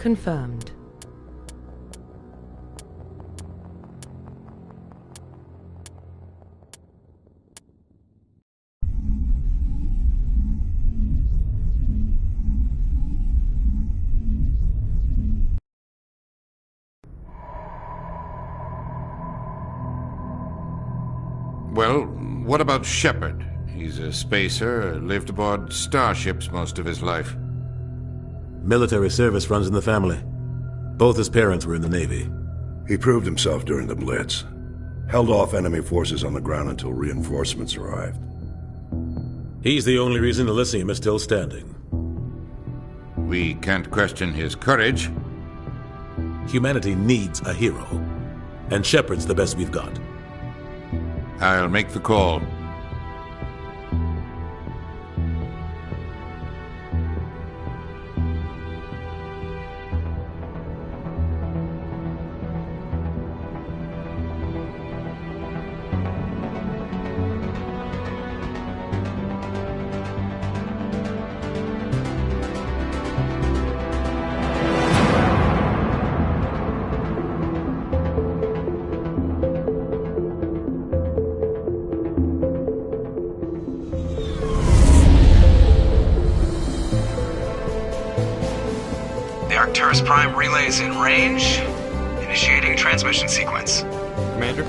confirmed. Well, what about Shepard? He's a spacer, lived aboard starships most of his life. Military service runs in the family. Both his parents were in the Navy. He proved himself during the Blitz. Held off enemy forces on the ground until reinforcements arrived. He's the only reason Elysium is still standing. We can't question his courage. Humanity needs a hero. And Shepard's the best we've got. I'll make the call. Arcturus Prime relays in range. Initiating transmission sequence. Commander?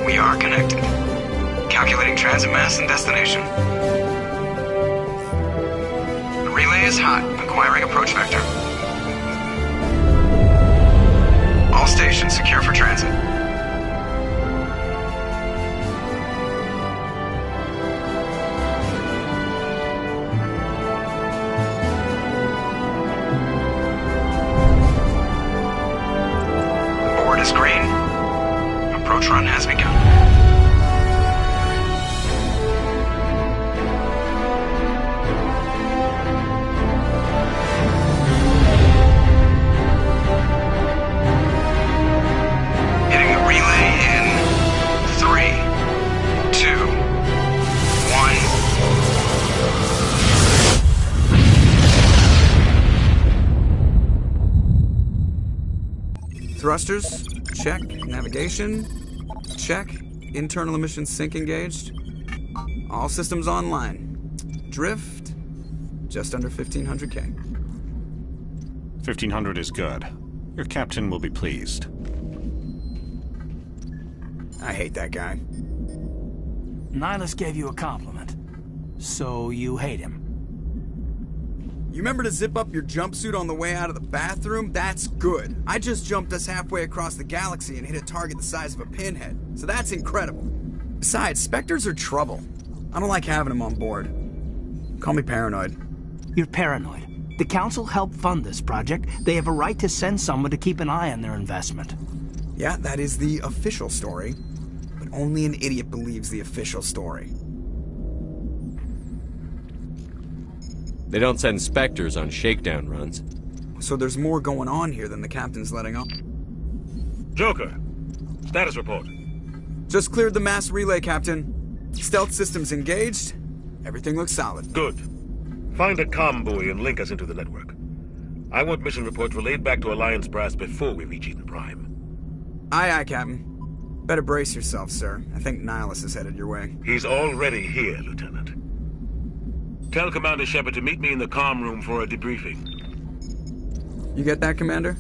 We are connected. Calculating transit mass and destination. The relay is hot. Acquiring approach vector. All stations secure for transit. Green. Approach run has begun. Hitting the relay in 3, 2, 1. Thrusters? Check. Navigation? Check. Internal emissions sync engaged. All systems online. Drift? Just under 1500K. 1500 is good. Your captain will be pleased. I hate that guy. Nihilus gave you a compliment. So you hate him. You remember to zip up your jumpsuit on the way out of the bathroom? That's good. I just jumped us halfway across the galaxy and hit a target the size of a pinhead. So that's incredible. Besides, Spectres are trouble. I don't like having them on board. Call me paranoid. You're paranoid. The Council helped fund this project. They have a right to send someone to keep an eye on their investment. Yeah, that is the official story. But only an idiot believes the official story. They don't send Spectres on shakedown runs. So there's more going on here than the captain's letting on. Joker, status report. Just cleared the mass relay, Captain. Stealth systems engaged. Everything looks solid. Good. Find a comm buoy and link us into the network. I want mission reports relayed back to Alliance Brass before we reach Eden Prime. Aye, aye, Captain. Better brace yourself, sir. I think Nihilus is headed your way. He's already here, Lieutenant. Tell Commander Shepard to meet me in the comm room for a debriefing. You get that, Commander?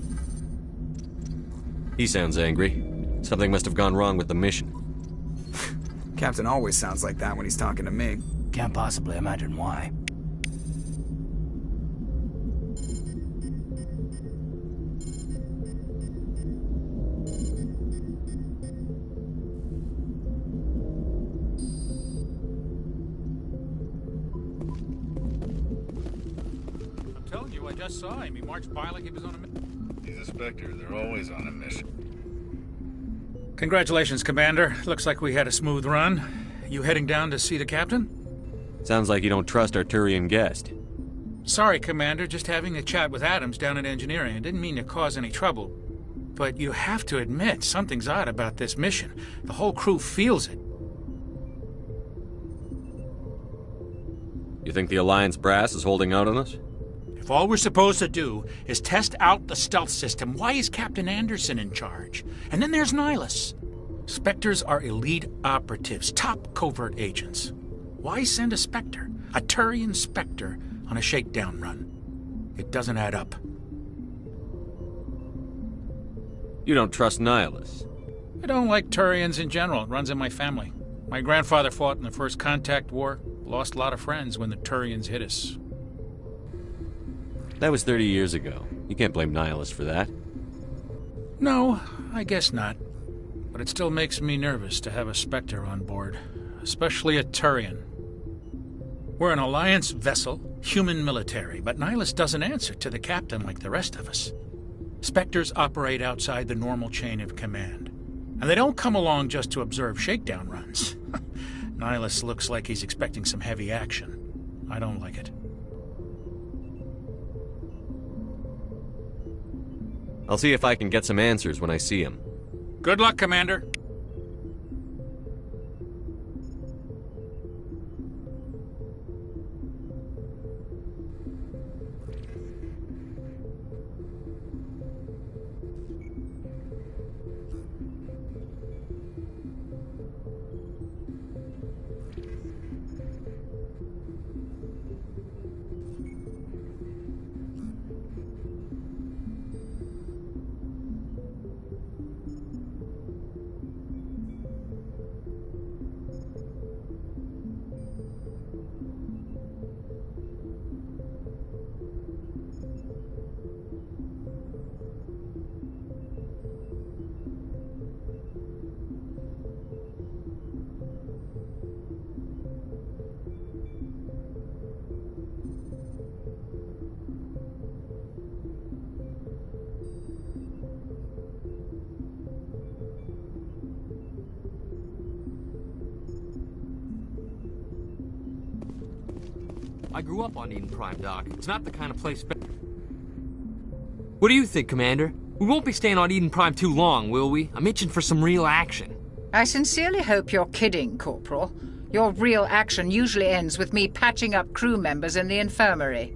He sounds angry. Something must have gone wrong with the mission. Captain always sounds like that when he's talking to me. Can't possibly imagine why. I just saw him. He marched by like he was on a mission. He's a Spectre. They're always on a mission. Congratulations, Commander. Looks like we had a smooth run. You heading down to see the captain? Sounds like you don't trust our Turian guest. Sorry, Commander. Just having a chat with Adams down at engineering. I didn't mean to cause any trouble. But you have to admit, something's odd about this mission. The whole crew feels it. You think the Alliance brass is holding out on us? If all we're supposed to do is test out the stealth system, why is Captain Anderson in charge? And then there's Nihilus. Spectres are elite operatives, top covert agents. Why send a Spectre, a Turian Spectre, on a shakedown run? It doesn't add up. You don't trust Nihilus? I don't like Turians in general. It runs in my family. My grandfather fought in the First Contact War. Lost a lot of friends when the Turians hit us. That was 30 years ago. You can't blame Nihilus for that. No, I guess not. But it still makes me nervous to have a Spectre on board. Especially a Turian. We're an Alliance vessel, human military, but Nihilus doesn't answer to the captain like the rest of us. Spectres operate outside the normal chain of command. And they don't come along just to observe shakedown runs. Nihilus looks like he's expecting some heavy action. I don't like it. I'll see if I can get some answers when I see him. Good luck, Commander. I grew up on Eden Prime, Doc. It's not the kind of place... What do you think, Commander? We won't be staying on Eden Prime too long, will we? I'm itching for some real action. I sincerely hope you're kidding, Corporal. Your real action usually ends with me patching up crew members in the infirmary.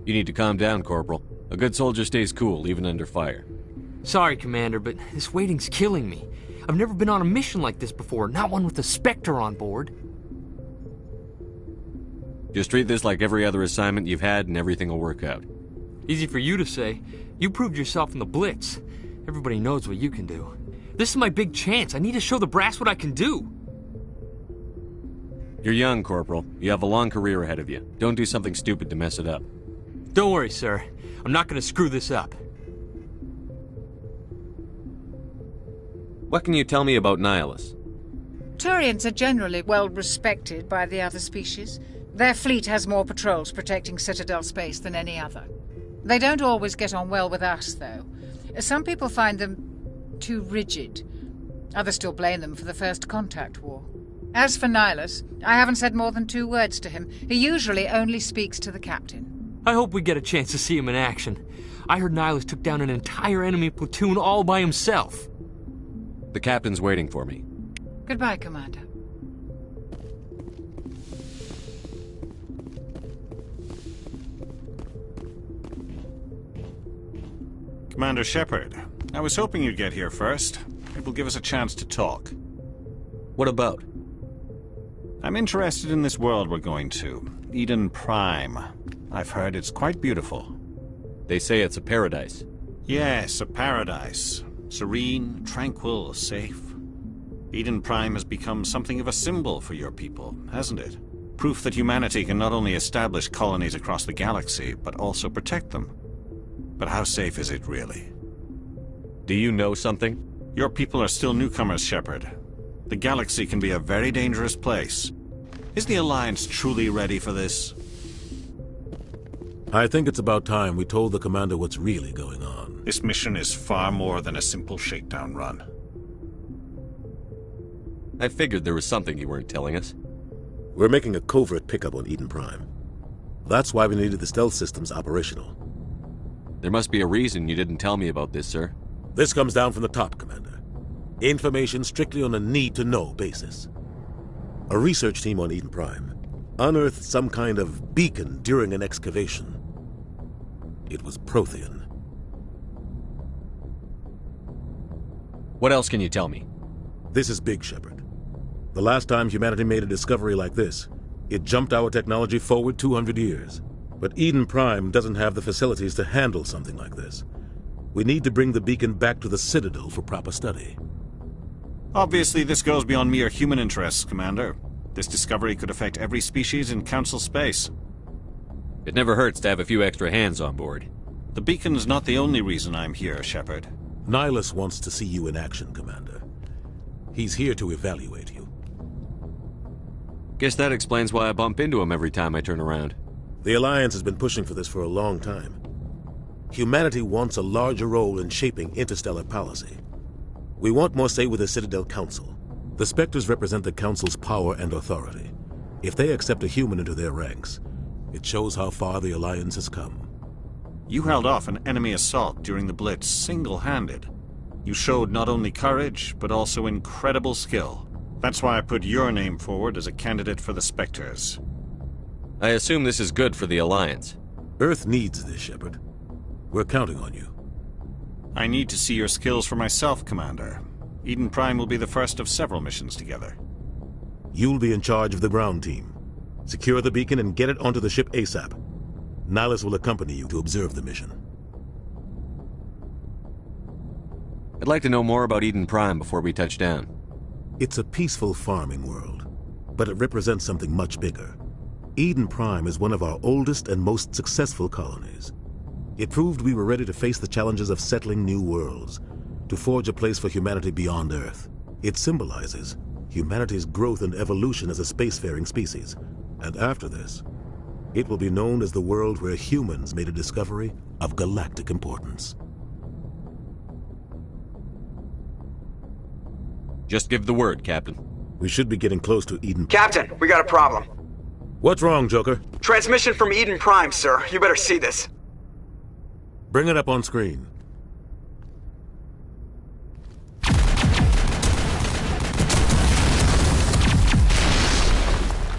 You need to calm down, Corporal. A good soldier stays cool, even under fire. Sorry, Commander, but this waiting's killing me. I've never been on a mission like this before, not one with a Spectre on board. Just treat this like every other assignment you've had and everything will work out. Easy for you to say. You proved yourself in the Blitz. Everybody knows what you can do. This is my big chance. I need to show the brass what I can do. You're young, Corporal. You have a long career ahead of you. Don't do something stupid to mess it up. Don't worry, sir. I'm not going to screw this up. What can you tell me about Nihilus? Turians are generally well respected by the other species. Their fleet has more patrols protecting Citadel space than any other. They don't always get on well with us, though. Some people find them too rigid. Others still blame them for the First Contact War. As for Nihilus, I haven't said more than 2 words to him. He usually only speaks to the captain. I hope we get a chance to see him in action. I heard Nihilus took down an entire enemy platoon all by himself. The captain's waiting for me. Goodbye, Commander. Commander Shepard, I was hoping you'd get here first. It will give us a chance to talk. What about? I'm interested in this world we're going to, Eden Prime. I've heard it's quite beautiful. They say it's a paradise. Yes, a paradise. Serene, tranquil, safe. Eden Prime has become something of a symbol for your people, hasn't it? Proof that humanity can not only establish colonies across the galaxy, but also protect them. But how safe is it, really? Do you know something? Your people are still newcomers, Shepard. The galaxy can be a very dangerous place. Is the Alliance truly ready for this? I think it's about time we told the Commander what's really going on. This mission is far more than a simple shakedown run. I figured there was something you weren't telling us. We're making a covert pickup on Eden Prime. That's why we needed the stealth systems operational. There must be a reason you didn't tell me about this, sir. This comes down from the top, Commander. Information strictly on a need-to-know basis. A research team on Eden Prime unearthed some kind of beacon during an excavation. It was Prothean. What else can you tell me? This is big, Shepard. The last time humanity made a discovery like this, it jumped our technology forward 200 years. But Eden Prime doesn't have the facilities to handle something like this. We need to bring the beacon back to the Citadel for proper study. Obviously, this goes beyond mere human interests, Commander. This discovery could affect every species in Council space. It never hurts to have a few extra hands on board. The beacon's not the only reason I'm here, Shepard. Nihilus wants to see you in action, Commander. He's here to evaluate you. Guess that explains why I bump into him every time I turn around. The Alliance has been pushing for this for a long time. Humanity wants a larger role in shaping interstellar policy. We want more say with the Citadel Council. The Spectres represent the Council's power and authority. If they accept a human into their ranks, it shows how far the Alliance has come. You held off an enemy assault during the Blitz single-handed. You showed not only courage, but also incredible skill. That's why I put your name forward as a candidate for the Spectres. I assume this is good for the Alliance. Earth needs this, Shepard. We're counting on you. I need to see your skills for myself, Commander. Eden Prime will be the first of several missions together. You'll be in charge of the ground team. Secure the beacon and get it onto the ship ASAP. Nihilus will accompany you to observe the mission. I'd like to know more about Eden Prime before we touch down. It's a peaceful farming world, but it represents something much bigger. Eden Prime is one of our oldest and most successful colonies. It proved we were ready to face the challenges of settling new worlds, to forge a place for humanity beyond Earth. It symbolizes humanity's growth and evolution as a spacefaring species. And after this, it will be known as the world where humans made a discovery of galactic importance. Just give the word, Captain. We should be getting close to Eden. Captain, we got a problem. What's wrong, Joker? Transmission from Eden Prime, sir. You better see this. Bring it up on screen.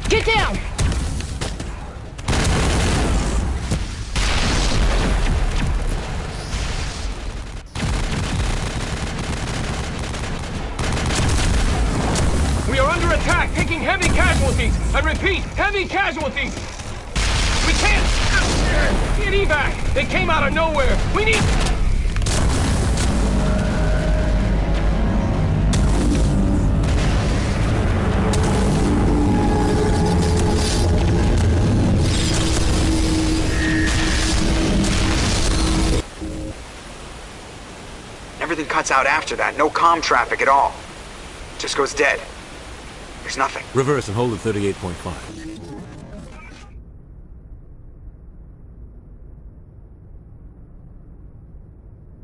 Get down! We are under attack, taking heavy casualties. I repeat, heavy casualties. We can't get evac. They came out of nowhere. We need... Everything cuts out after that. No comm traffic at all. Just goes dead. There's nothing. Reverse and hold at 38.5.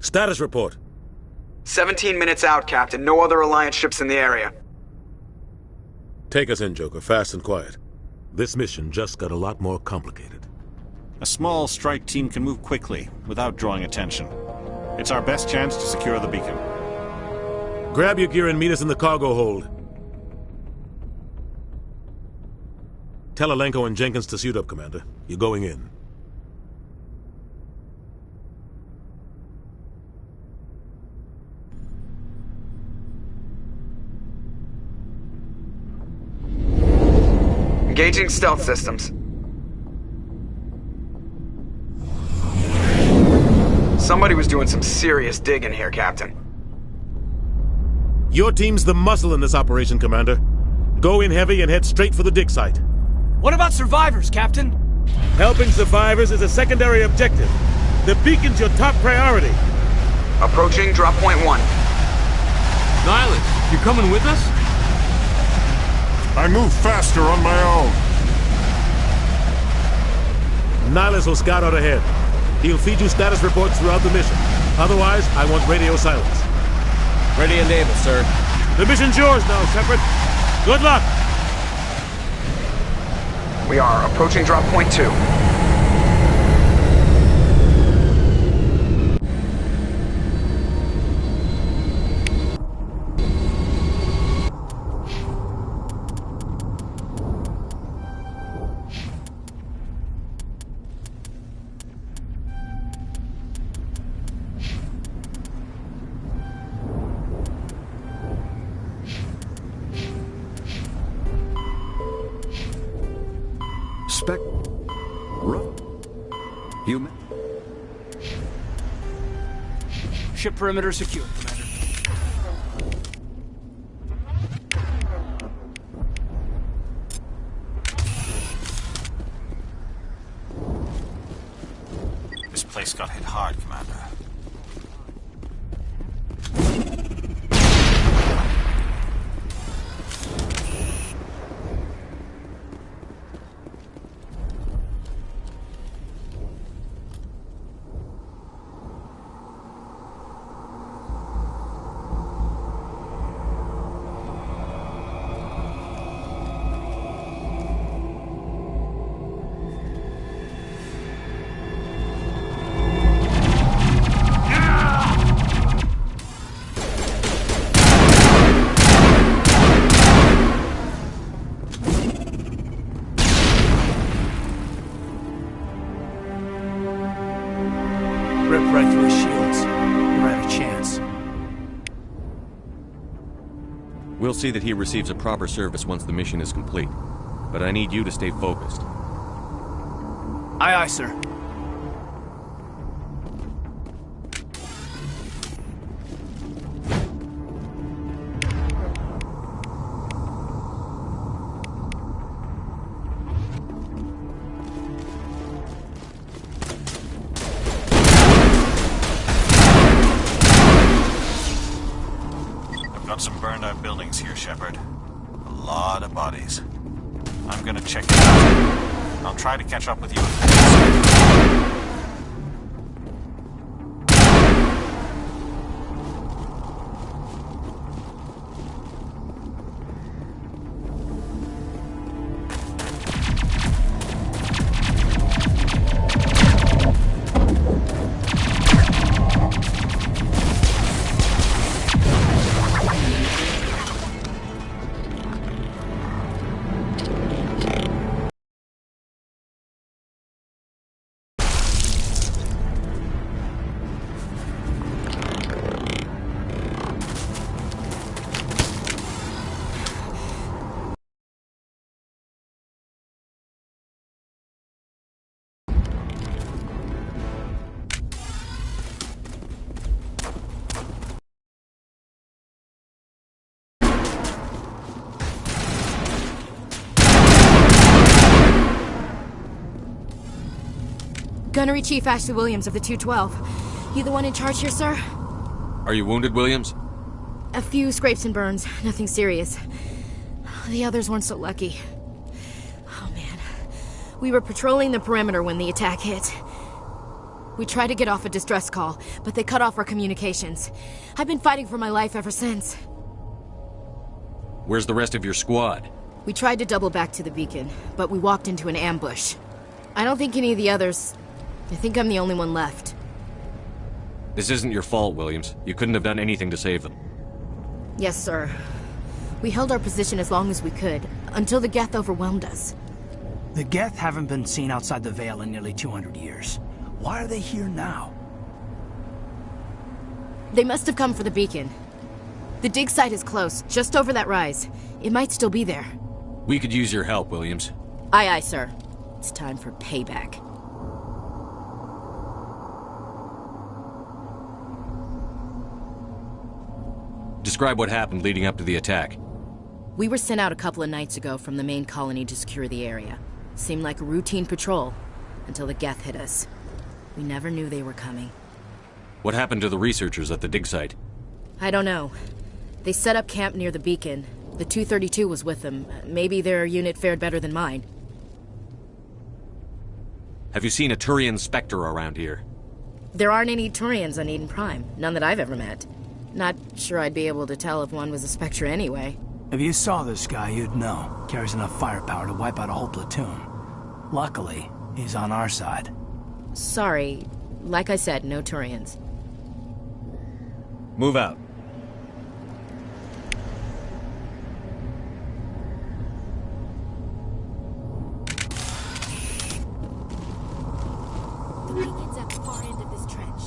Status report. 17 minutes out, Captain. No other Alliance ships in the area. Take us in, Joker, fast and quiet. This mission just got a lot more complicated. A small strike team can move quickly, without drawing attention. It's our best chance to secure the beacon. Grab your gear and meet us in the cargo hold. Tell Alenko and Jenkins to suit up, Commander. You're going in. Engaging stealth systems. Somebody was doing some serious digging here, Captain. Your team's the muscle in this operation, Commander. Go in heavy and head straight for the dig site. What about survivors, Captain? Helping survivors is a secondary objective. The beacon's your top priority. Approaching drop point 1. Nihilus, you coming with us? I move faster on my own. Nihilus will scout out ahead. He'll feed you status reports throughout the mission. Otherwise, I want radio silence. Ready and able, sir. The mission's yours now, Shepard. Good luck! We are approaching drop point 2. Human. Ship perimeter secure, Commander. This place got hit hard, Commander. Rip right through his shields. Never had a chance. We'll see that he receives a proper service once the mission is complete. But I need you to stay focused. Aye, aye, sir. Got some burned out buildings here, Shepard. A lot of bodies. I'm gonna check it out. I'll try to catch up with you. Gunnery Chief Ashley Williams of the 212. You the one in charge here, sir? Are you wounded, Williams? A few scrapes and burns, nothing serious. The others weren't so lucky. Oh man. We were patrolling the perimeter when the attack hit. We tried to get off a distress call, but they cut off our communications. I've been fighting for my life ever since. Where's the rest of your squad? We tried to double back to the beacon, but we walked into an ambush. I don't think any of the others... I think I'm the only one left. This isn't your fault, Williams. You couldn't have done anything to save them. Yes, sir. We held our position as long as we could, until the Geth overwhelmed us. The Geth haven't been seen outside the Veil in nearly 200 years. Why are they here now? They must have come for the beacon. The dig site is close, just over that rise. It might still be there. We could use your help, Williams. Aye, aye, sir. It's time for payback. Describe what happened leading up to the attack. We were sent out a couple of nights ago from the main colony to secure the area. Seemed like a routine patrol, until the Geth hit us. We never knew they were coming. What happened to the researchers at the dig site? I don't know. They set up camp near the beacon. The 232 was with them. Maybe their unit fared better than mine. Have you seen a Turian Spectre around here? There aren't any Turians on Eden Prime. None that I've ever met. Not sure I'd be able to tell if one was a Spectre anyway. If you saw this guy, you'd know. Carries enough firepower to wipe out a whole platoon. Luckily, he's on our side. Sorry. Like I said, no Turians. Move out. The beacon's at the far end of this trench.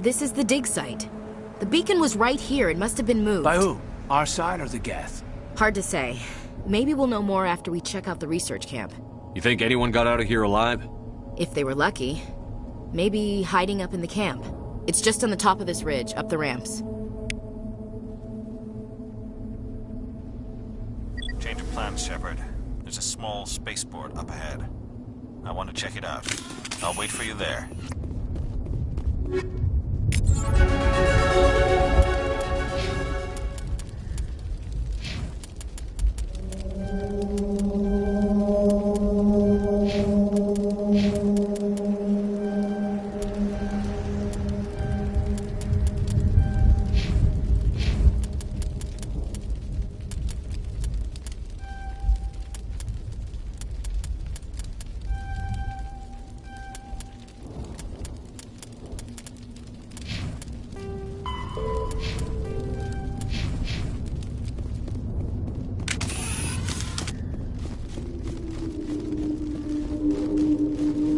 This is the dig site. The beacon was right here. It must have been moved. By who? Our side or the Geth? Hard to say. Maybe we'll know more after we check out the research camp. You think anyone got out of here alive? If they were lucky. Maybe hiding up in the camp. It's just on the top of this ridge, up the ramps. Change of plans, Shepard. There's a small spaceport up ahead. I want to check it out. I'll wait for you there.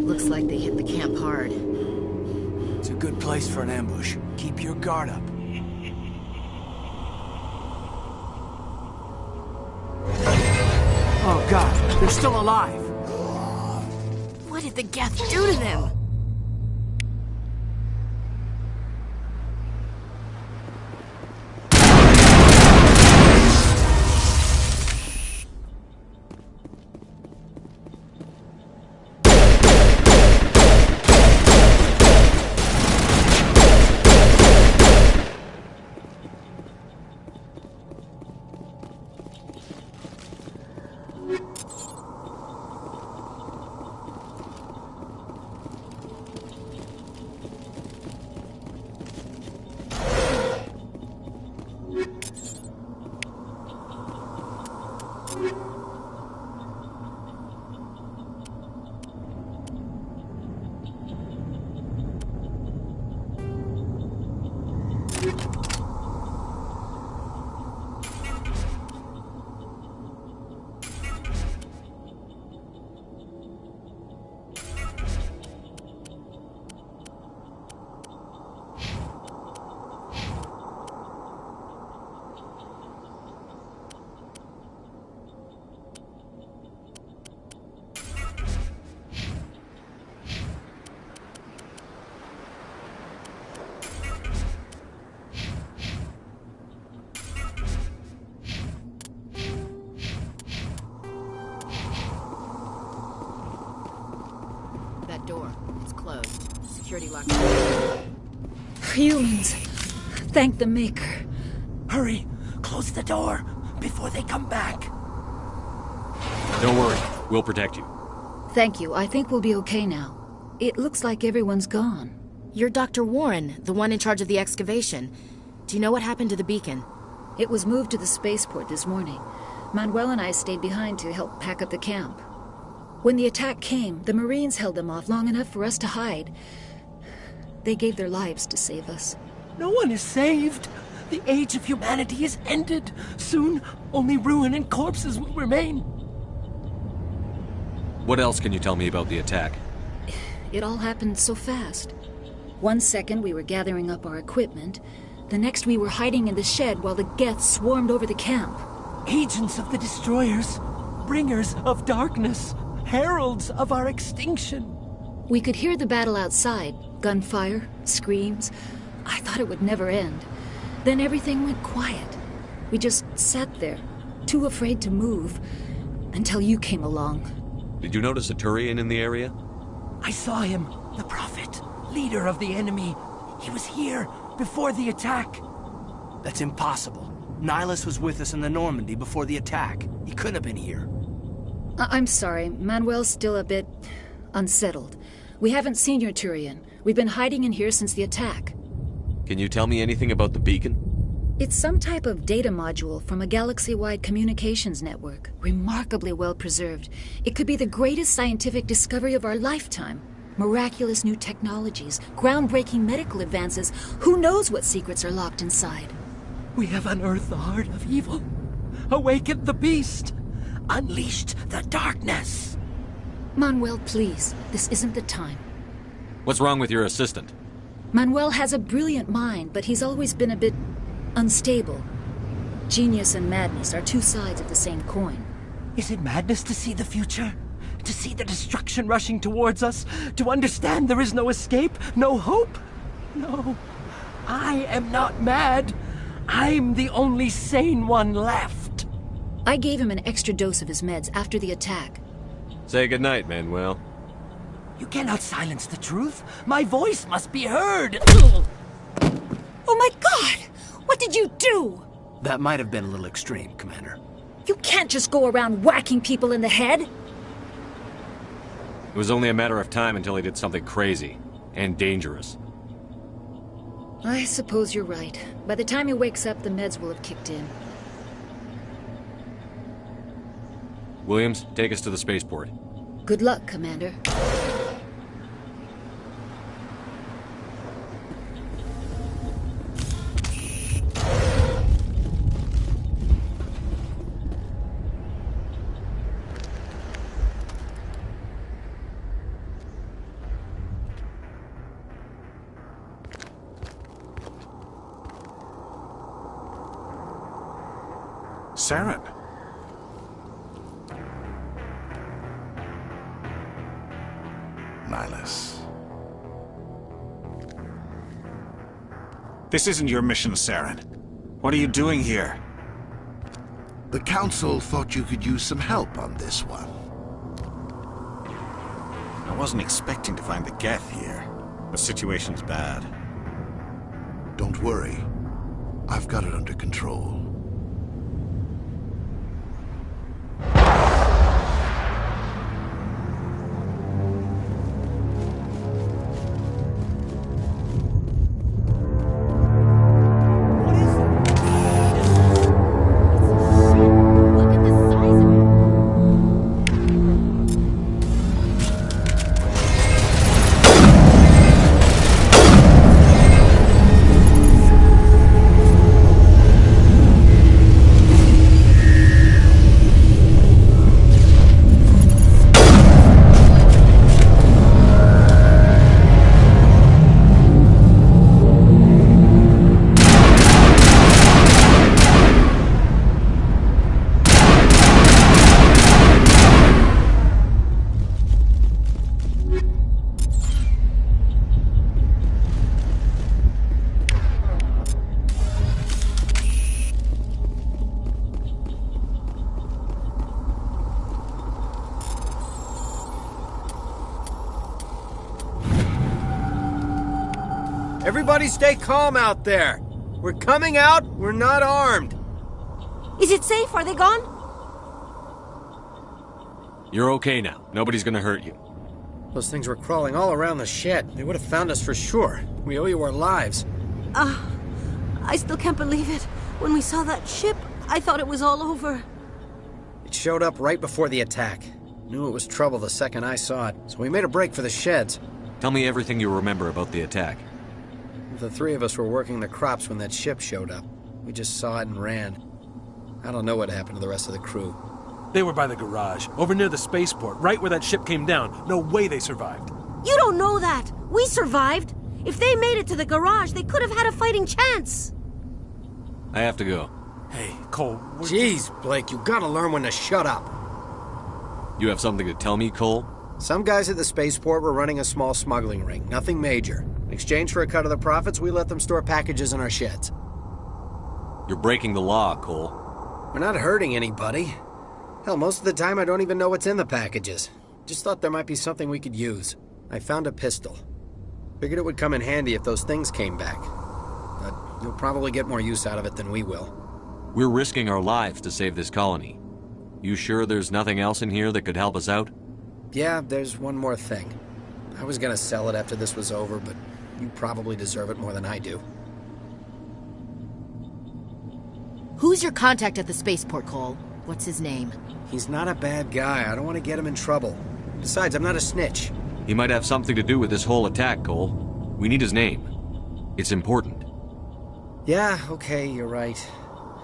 Looks like they hit the camp hard. It's a good place for an ambush. Keep your guard up. Oh god, they're still alive! What did the Geth do to them? That door, it's closed. Security locked. Humans. Thank the Maker. Hurry! Close the door before they come back. Don't worry, we'll protect you. Thank you. I think we'll be okay now. It looks like everyone's gone. You're Dr. Warren, the one in charge of the excavation. Do you know what happened to the beacon? It was moved to the spaceport this morning. Manuel and I stayed behind to help pack up the camp. When the attack came, the Marines held them off long enough for us to hide. They gave their lives to save us. No one is saved. The age of humanity is ended. Soon, only ruin and corpses will remain. What else can you tell me about the attack? It all happened so fast. 1 second we were gathering up our equipment. The next we were hiding in the shed while the Geth swarmed over the camp. Agents of the Destroyers. Bringers of darkness. Heralds of our extinction. We could hear the battle outside. Gunfire, screams. I thought it would never end. Then everything went quiet. We just sat there, too afraid to move, until you came along. Did you notice a Turian in the area? I saw him, the Prophet, leader of the enemy. He was here before the attack. That's impossible. Nihilus was with us in the Normandy before the attack. He couldn't have been here. I'm sorry. Manuel's still a bit unsettled. We haven't seen your Turian. We've been hiding in here since the attack. Can you tell me anything about the beacon? It's some type of data module from a galaxy-wide communications network. Remarkably well preserved. It could be the greatest scientific discovery of our lifetime. Miraculous new technologies, groundbreaking medical advances. Who knows what secrets are locked inside? We have unearthed the heart of evil, awakened the beast, unleashed the darkness. Manuel, please. This isn't the time. What's wrong with your assistant? Manuel has a brilliant mind, but he's always been a bit unstable. Genius and madness are two sides of the same coin. Is it madness to see the future? To see the destruction rushing towards us? To understand there is no escape? No hope? No. I am not mad. I'm the only sane one left. I gave him an extra dose of his meds after the attack. Say goodnight, Manuel. You cannot silence the truth. My voice must be heard. Oh my God! What did you do? That might have been a little extreme, Commander. You can't just go around whacking people in the head. It was only a matter of time until he did something crazy and dangerous. I suppose you're right. By the time he wakes up, the meds will have kicked in. Williams, take us to the spaceport. Good luck, Commander. Saren. Nihilus. This isn't your mission, Saren. What are you doing here? The Council thought you could use some help on this one. I wasn't expecting to find the Geth here. The situation's bad. Don't worry. I've got it under control. Everybody stay calm out there. We're coming out, we're not armed. Is it safe? Are they gone? You're okay now. Nobody's gonna hurt you. Those things were crawling all around the shed. They would have found us for sure. We owe you our lives. I still can't believe it. When we saw that ship, I thought it was all over. It showed up right before the attack. Knew it was trouble the second I saw it, so we made a break for the sheds. Tell me everything you remember about the attack. The three of us were working the crops when that ship showed up. We just saw it and ran. I don't know what happened to the rest of the crew. They were by the garage, over near the spaceport, right where that ship came down. No way they survived. You don't know that. We survived. If they made it to the garage, they could have had a fighting chance. I have to go. Hey, Cole. Jeez, Blake, you gotta learn when to shut up. You have something to tell me, Cole? Some guys at the spaceport were running a small smuggling ring. Nothing major. In exchange for a cut of the profits, we let them store packages in our sheds. You're breaking the law, Cole. We're not hurting anybody. Hell, most of the time I don't even know what's in the packages. Just thought there might be something we could use. I found a pistol. Figured it would come in handy if those things came back. But you'll probably get more use out of it than we will. We're risking our lives to save this colony. You sure there's nothing else in here that could help us out? Yeah, there's one more thing. I was gonna sell it after this was over, but you probably deserve it more than I do. Who's your contact at the spaceport, Cole? What's his name? He's not a bad guy. I don't want to get him in trouble. Besides, I'm not a snitch. He might have something to do with this whole attack, Cole. We need his name. It's important. Yeah, okay, you're right.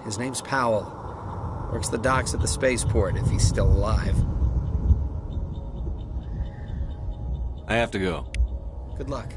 His name's Powell. Works the docks at the spaceport, if he's still alive. I have to go. Good luck.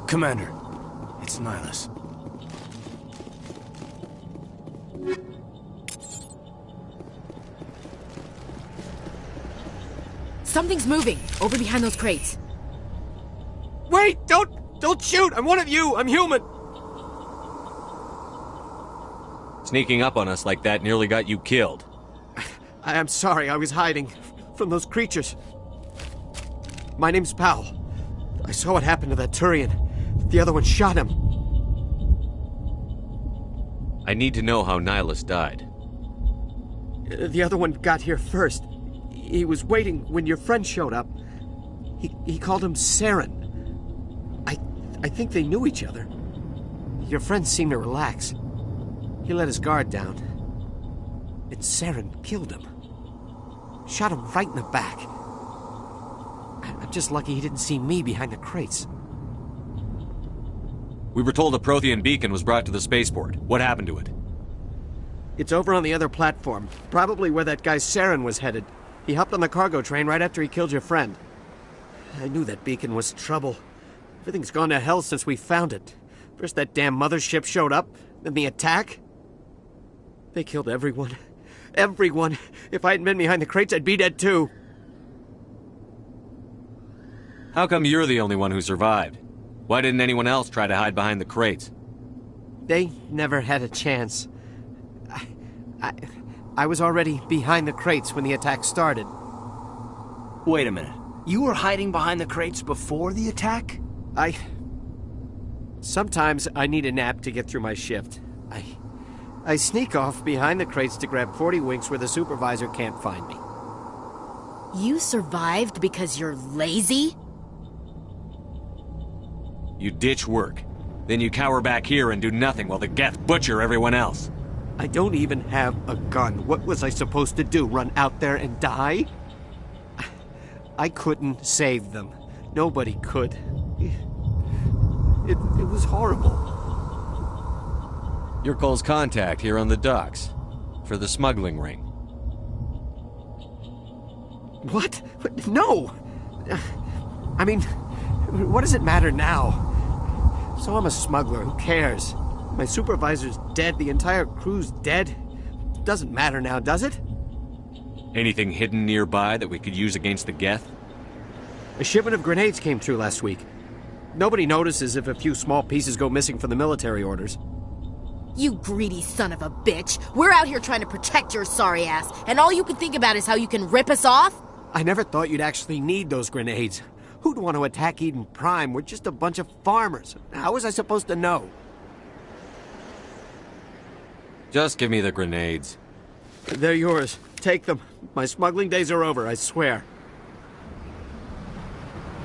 Commander, it's Nihilus. Something's moving, over behind those crates. Wait! Don't shoot! I'm one of you! I'm human! Sneaking up on us like that nearly got you killed. I am sorry, I was hiding from those creatures. My name's Powell. I saw what happened to that Turian. The other one shot him. I need to know how Nihilus died. The other one got here first. He was waiting when your friend showed up. He called him Saren. I think they knew each other. Your friend seemed to relax. He let his guard down. And Saren killed him. Shot him right in the back. I'm just lucky he didn't see me behind the crates. We were told a Prothean beacon was brought to the spaceport. What happened to it? It's over on the other platform. Probably where that guy Saren was headed. He hopped on the cargo train right after he killed your friend. I knew that beacon was trouble. Everything's gone to hell since we found it. First that damn mothership showed up, then the attack. They killed everyone. Everyone. If I hadn't been behind the crates, I'd be dead too. How come you're the only one who survived? Why didn't anyone else try to hide behind the crates? They never had a chance. I was already behind the crates when the attack started. Wait a minute. You were hiding behind the crates before the attack? Sometimes I need a nap to get through my shift. I sneak off behind the crates to grab 40 winks where the supervisor can't find me. You survived because you're lazy? You ditch work. Then you cower back here and do nothing while the Geth butcher everyone else. I don't even have a gun. What was I supposed to do? Run out there and die? I couldn't save them. Nobody could. It was horrible. You're Cole's contact here on the docks. For the smuggling ring. What? No! I mean, what does it matter now? So I'm a smuggler, who cares? My supervisor's dead, the entire crew's dead. Doesn't matter now, does it? Anything hidden nearby that we could use against the Geth? A shipment of grenades came through last week. Nobody notices if a few small pieces go missing from the military orders. You greedy son of a bitch. We're out here trying to protect your sorry ass, and all you can think about is how you can rip us off? I never thought you'd actually need those grenades. Who'd want to attack Eden Prime? We're just a bunch of farmers. How was I supposed to know? Just give me the grenades. They're yours. Take them. My smuggling days are over, I swear.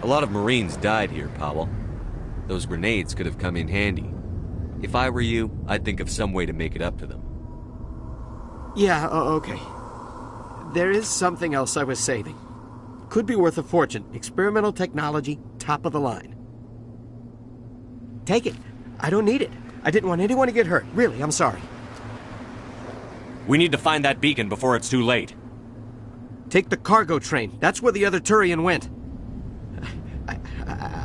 A lot of Marines died here, Powell. Those grenades could have come in handy. If I were you, I'd think of some way to make it up to them. Yeah, okay. There is something else I was saving. Could be worth a fortune. Experimental technology, top of the line. Take it. I don't need it. I didn't want anyone to get hurt. Really, I'm sorry. We need to find that beacon before it's too late. Take the cargo train. That's where the other Turian went.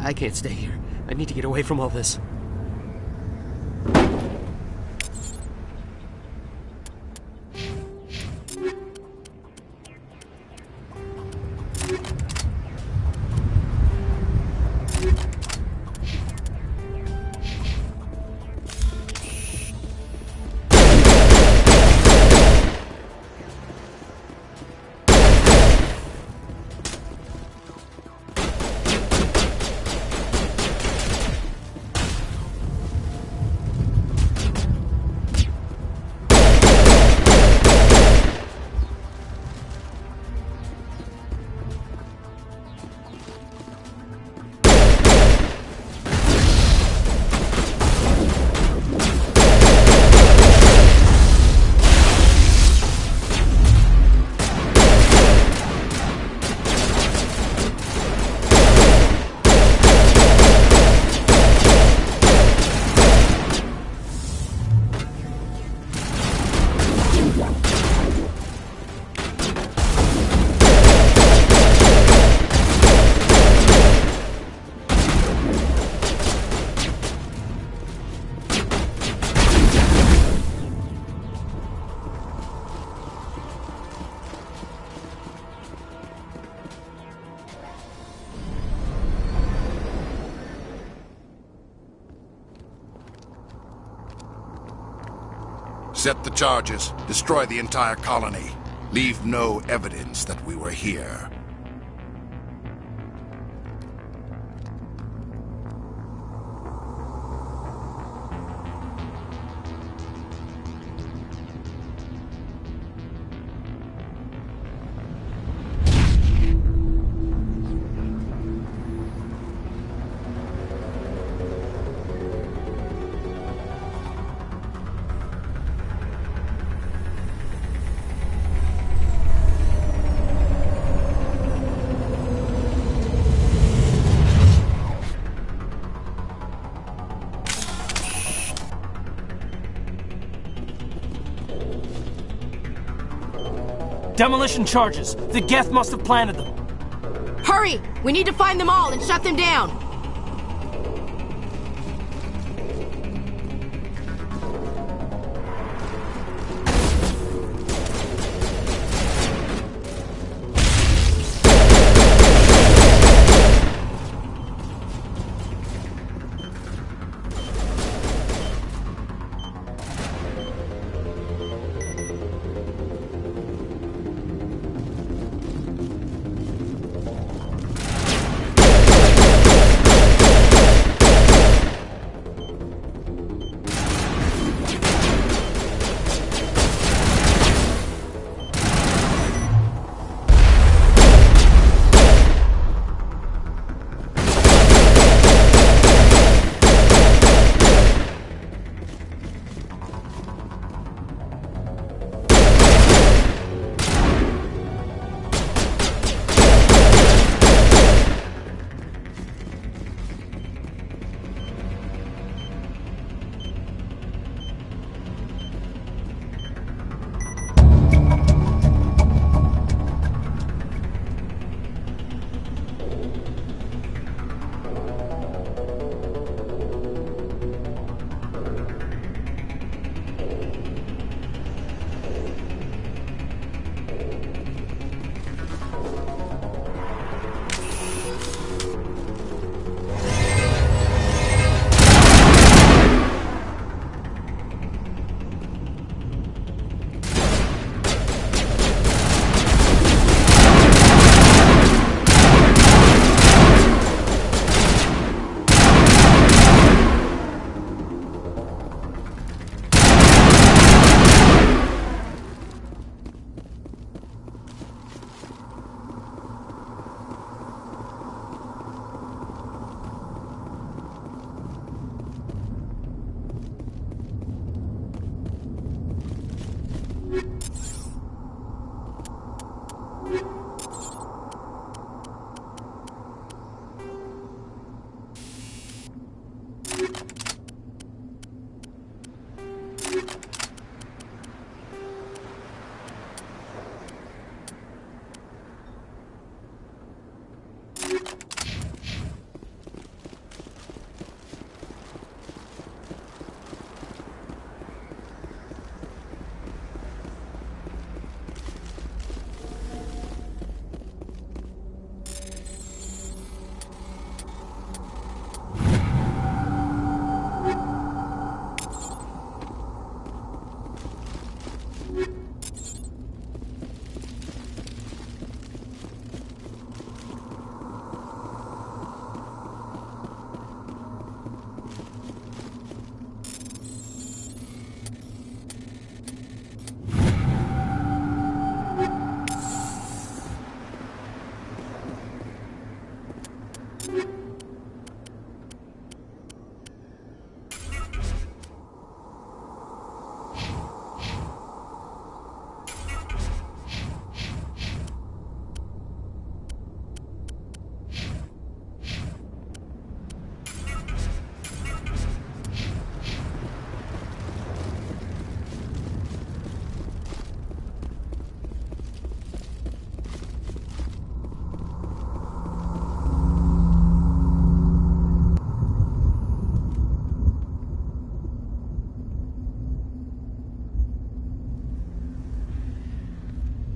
I can't stay here. I need to get away from all this. Set the charges. Destroy the entire colony. Leave no evidence that we were here. Demolition charges. The Geth must have planted them. Hurry! We need to find them all and shut them down.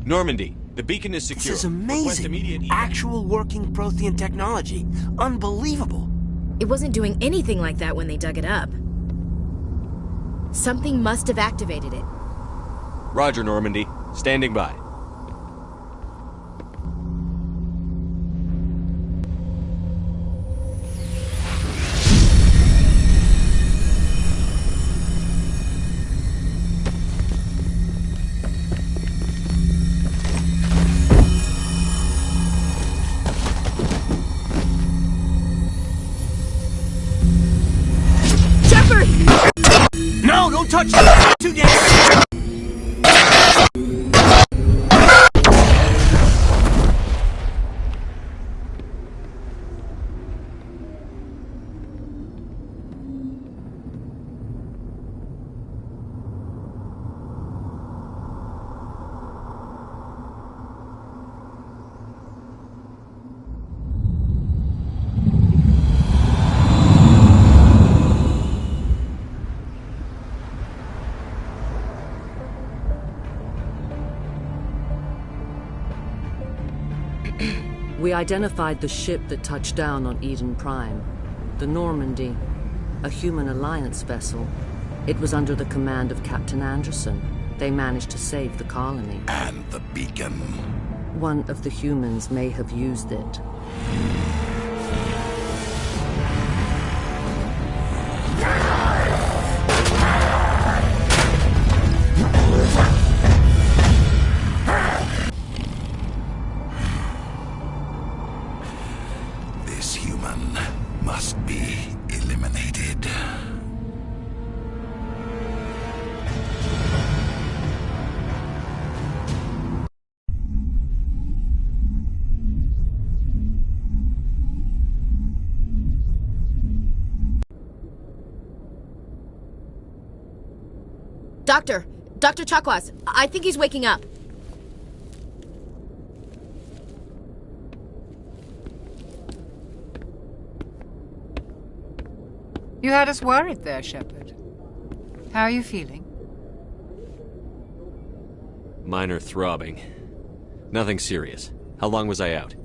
Normandy, the beacon is secure. This is Request immediate amazing. evac. Actual working Prothean technology. Unbelievable. It wasn't doing anything like that when they dug it up. Something must have activated it. Roger, Normandy. Standing by. No, don't touch me! Too damn. We identified the ship that touched down on Eden Prime. The Normandy, a human alliance vessel. It was under the command of Captain Anderson. They managed to save the colony. And the beacon. One of the humans may have used it. This human must be eliminated. Dr. Chakwas, I think he's waking up. You had us worried there, Shepard. How are you feeling? Minor throbbing. Nothing serious. How long was I out?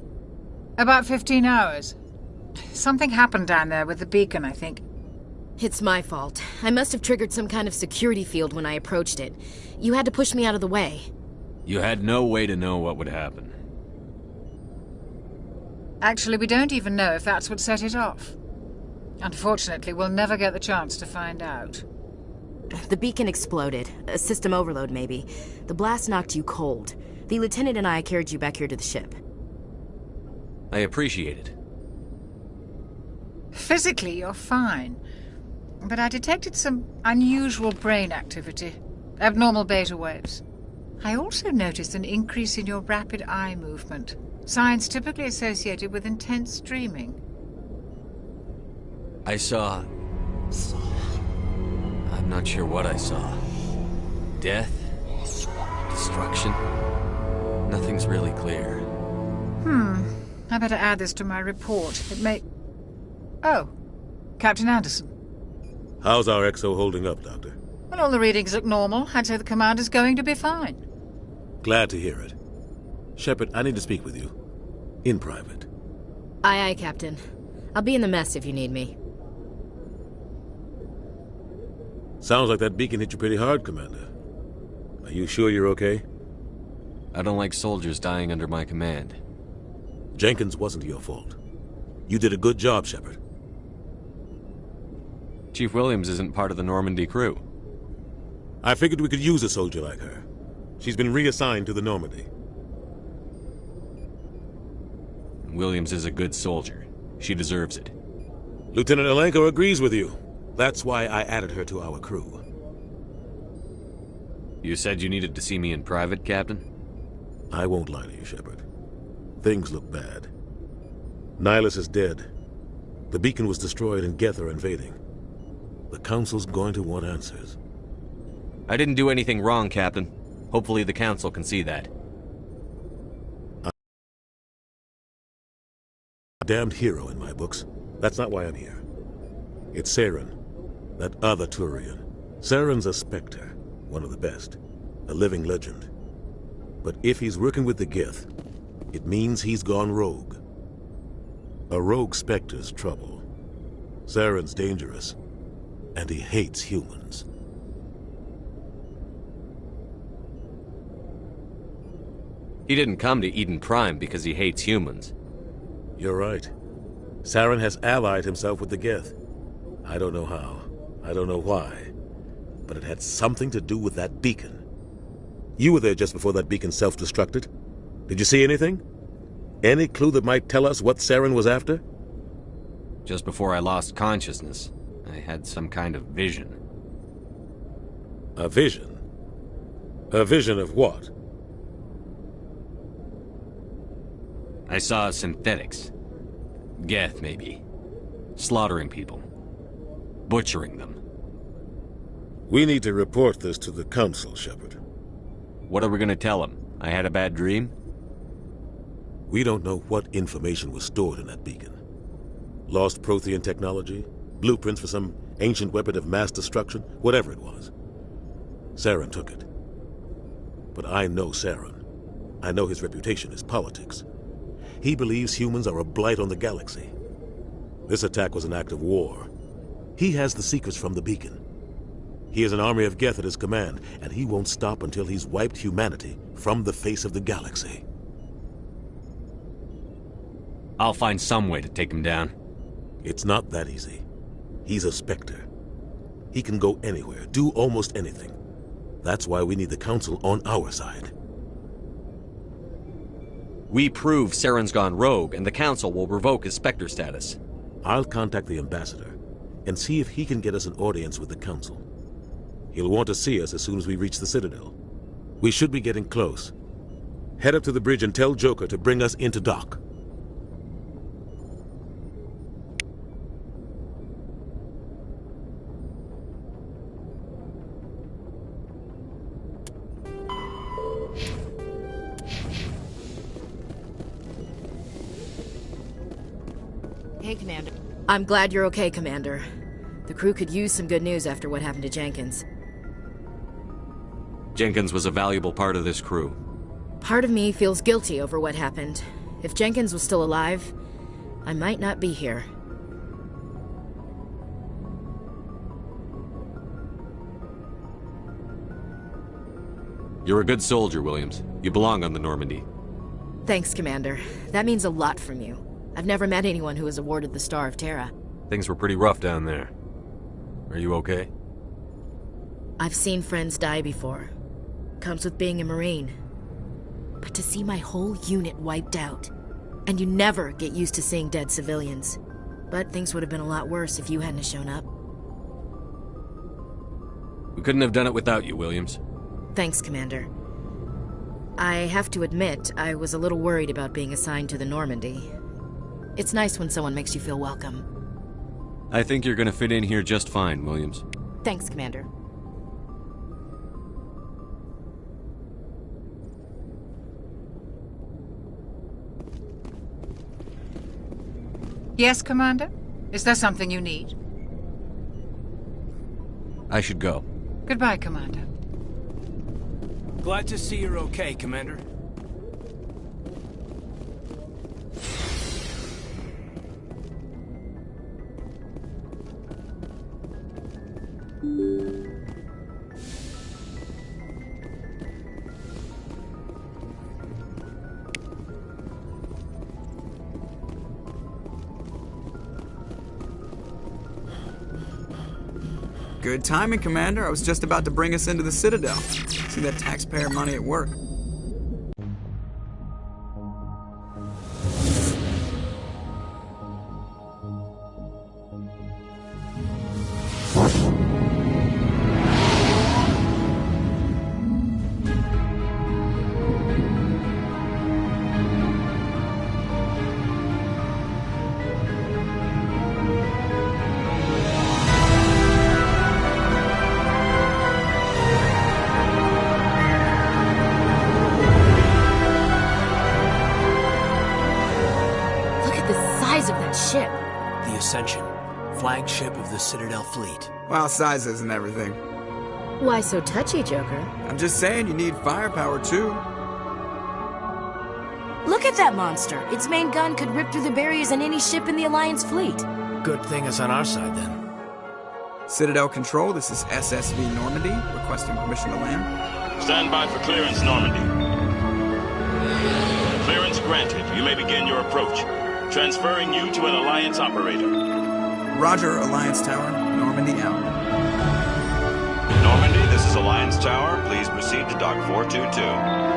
About 15 hours. Something happened down there with the beacon, I think. It's my fault. I must have triggered some kind of security field when I approached it. You had to push me out of the way. You had no way to know what would happen. Actually, we don't even know if that's what set it off. Unfortunately, we'll never get the chance to find out. The beacon exploded. A system overload, maybe. The blast knocked you cold. The lieutenant and I carried you back here to the ship. I appreciate it. Physically, you're fine. But I detected some unusual brain activity. Abnormal beta waves. I also noticed an increase in your rapid eye movement. Signs typically associated with intense dreaming. I saw... I'm not sure what I saw. Death? Destruction? Nothing's really clear. I better add this to my report. It may... Oh, Captain Anderson. How's our XO holding up, Doctor? Well, all the readings look normal. I'd say the commander's going to be fine. Glad to hear it. Shepard, I need to speak with you. In private. Aye, Captain. I'll be in the mess if you need me. Sounds like that beacon hit you pretty hard, Commander. Are you sure you're okay? I don't like soldiers dying under my command. Jenkins wasn't your fault. You did a good job, Shepard. Chief Williams isn't part of the Normandy crew. I figured we could use a soldier like her. She's been reassigned to the Normandy. Williams is a good soldier. She deserves it. Lieutenant Alenko agrees with you. That's why I added her to our crew. You said you needed to see me in private, Captain? I won't lie to you, Shepard. Things look bad. Nihilus is dead. The beacon was destroyed and Geth are invading. The Council's going to want answers. I didn't do anything wrong, Captain. Hopefully the Council can see that. I'm a damned hero in my books. That's not why I'm here. It's Saren, that other Turian. Saren's a Spectre, one of the best, a living legend. But if he's working with the Geth, it means he's gone rogue. A rogue Spectre's trouble. Saren's dangerous, and he hates humans. He didn't come to Eden Prime because he hates humans. You're right. Saren has allied himself with the Geth. I don't know how. I don't know why. But it had something to do with that beacon. You were there just before that beacon self-destructed. Did you see anything? Any clue that might tell us what Saren was after? Just before I lost consciousness, I had some kind of vision. A vision? A vision of what? I saw synthetics. Geth, maybe. Slaughtering people. Butchering them. We need to report this to the Council, Shepard. What are we gonna tell them? I had a bad dream? We don't know what information was stored in that beacon. Lost Prothean technology? Blueprints for some ancient weapon of mass destruction? Whatever it was. Saren took it. But I know Saren. I know his reputation is politics. He believes humans are a blight on the galaxy. This attack was an act of war. He has the secrets from the beacon. He has an army of Geth at his command, and he won't stop until he's wiped humanity from the face of the galaxy. I'll find some way to take him down. It's not that easy. He's a Spectre. He can go anywhere, do almost anything. That's why we need the Council on our side. We prove Saren's gone rogue, and the Council will revoke his Spectre status. I'll contact the Ambassador and see if he can get us an audience with the Council. He'll want to see us as soon as we reach the Citadel. We should be getting close. Head up to the bridge and tell Joker to bring us into dock. Hey, Commander. I'm glad you're okay, Commander. The crew could use some good news after what happened to Jenkins. Jenkins was a valuable part of this crew. Part of me feels guilty over what happened. If Jenkins was still alive, I might not be here. You're a good soldier, Williams. You belong on the Normandy. Thanks, Commander. That means a lot from you. I've never met anyone who was awarded the Star of Terra. Things were pretty rough down there. Are you okay? I've seen friends die before. Comes with being a Marine. But to see my whole unit wiped out, and you never get used to seeing dead civilians. But things would have been a lot worse if you hadn't shown up. We couldn't have done it without you, Williams. Thanks, Commander. I have to admit, I was a little worried about being assigned to the Normandy. It's nice when someone makes you feel welcome. I think you're gonna fit in here just fine, Williams. Thanks, Commander. Yes, Commander? Is there something you need? I should go. Goodbye, Commander. Glad to see you're okay, Commander. Good timing, Commander. I was just about to bring us into the Citadel. See that taxpayer money at work. Ascension, flagship of the Citadel fleet. Well, size isn't everything. Why so touchy, Joker? I'm just saying you need firepower, too. Look at that monster. Its main gun could rip through the barriers in any ship in the Alliance fleet. Good thing it's on our side, then. Citadel Control, this is SSV Normandy, requesting permission to land. Stand by for clearance, Normandy. Clearance granted. You may begin your approach. Transferring you to an Alliance operator. Roger, Alliance Tower. Normandy out. Normandy, this is Alliance Tower. Please proceed to Dock 422.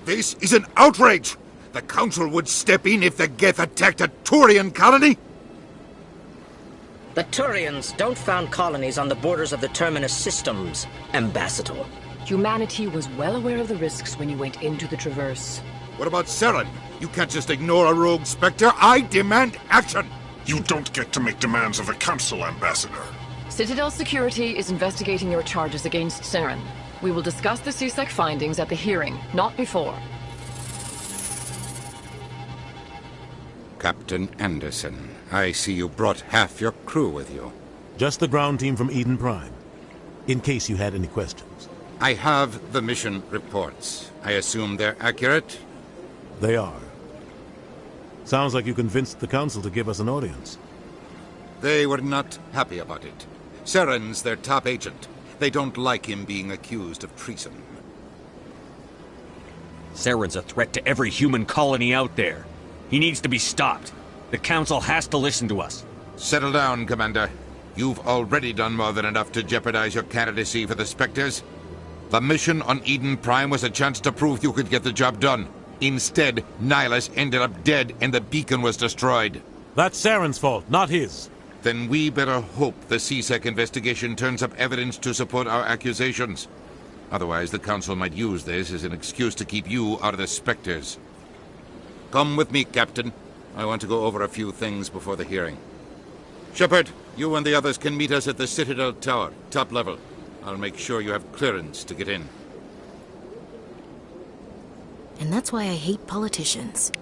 This is an outrage! The Council would step in if the Geth attacked a Turian colony? The Turians don't found colonies on the borders of the Terminus systems, Ambassador. Humanity was well aware of the risks when you went into the Traverse. What about Saren? You can't just ignore a rogue Spectre. I demand action! You don't get to make demands of the Council, Ambassador. Citadel Security is investigating your charges against Saren. We will discuss the CSEC findings at the hearing, not before. Captain Anderson, I see you brought half your crew with you. Just the ground team from Eden Prime, in case you had any questions. I have the mission reports. I assume they're accurate? They are. Sounds like you convinced the Council to give us an audience. They were not happy about it. Saren's their top agent. They don't like him being accused of treason. Saren's a threat to every human colony out there. He needs to be stopped. The Council has to listen to us. Settle down, Commander. You've already done more than enough to jeopardize your candidacy for the Spectres. The mission on Eden Prime was a chance to prove you could get the job done. Instead, Nihilus ended up dead and the beacon was destroyed. That's Saren's fault, not his. Then we better hope the CSEC investigation turns up evidence to support our accusations. Otherwise, the Council might use this as an excuse to keep you out of the Spectres. Come with me, Captain. I want to go over a few things before the hearing. Shepard, you and the others can meet us at the Citadel Tower, top level. I'll make sure you have clearance to get in. And that's why I hate politicians.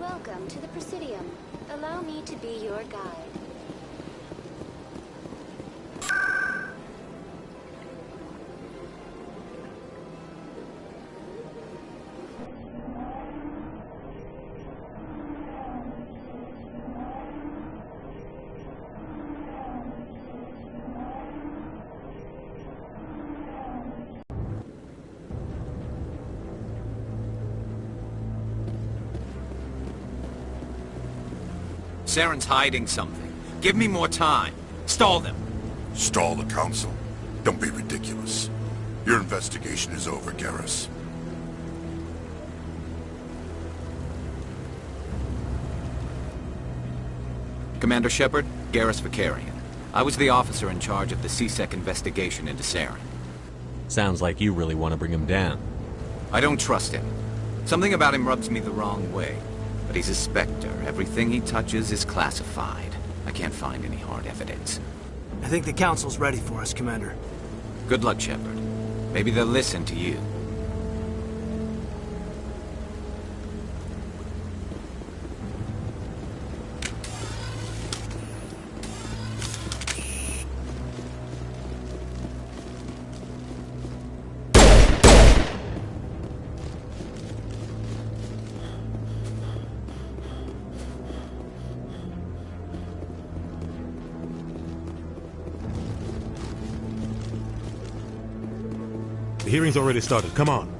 Welcome to the Presidium. Allow me to be your guide. Saren's hiding something. Give me more time. Stall them. Stall the Council? Don't be ridiculous. Your investigation is over, Garrus. Commander Shepard, Garrus Vakarian. I was the officer in charge of the CSEC investigation into Saren. Sounds like you really want to bring him down. I don't trust him. Something about him rubs me the wrong way. But he's a Spectre. Everything he touches is classified. I can't find any hard evidence. I think the Council's ready for us, Commander. Good luck, Shepard. Maybe they'll listen to you. The hearing's already started. Come on.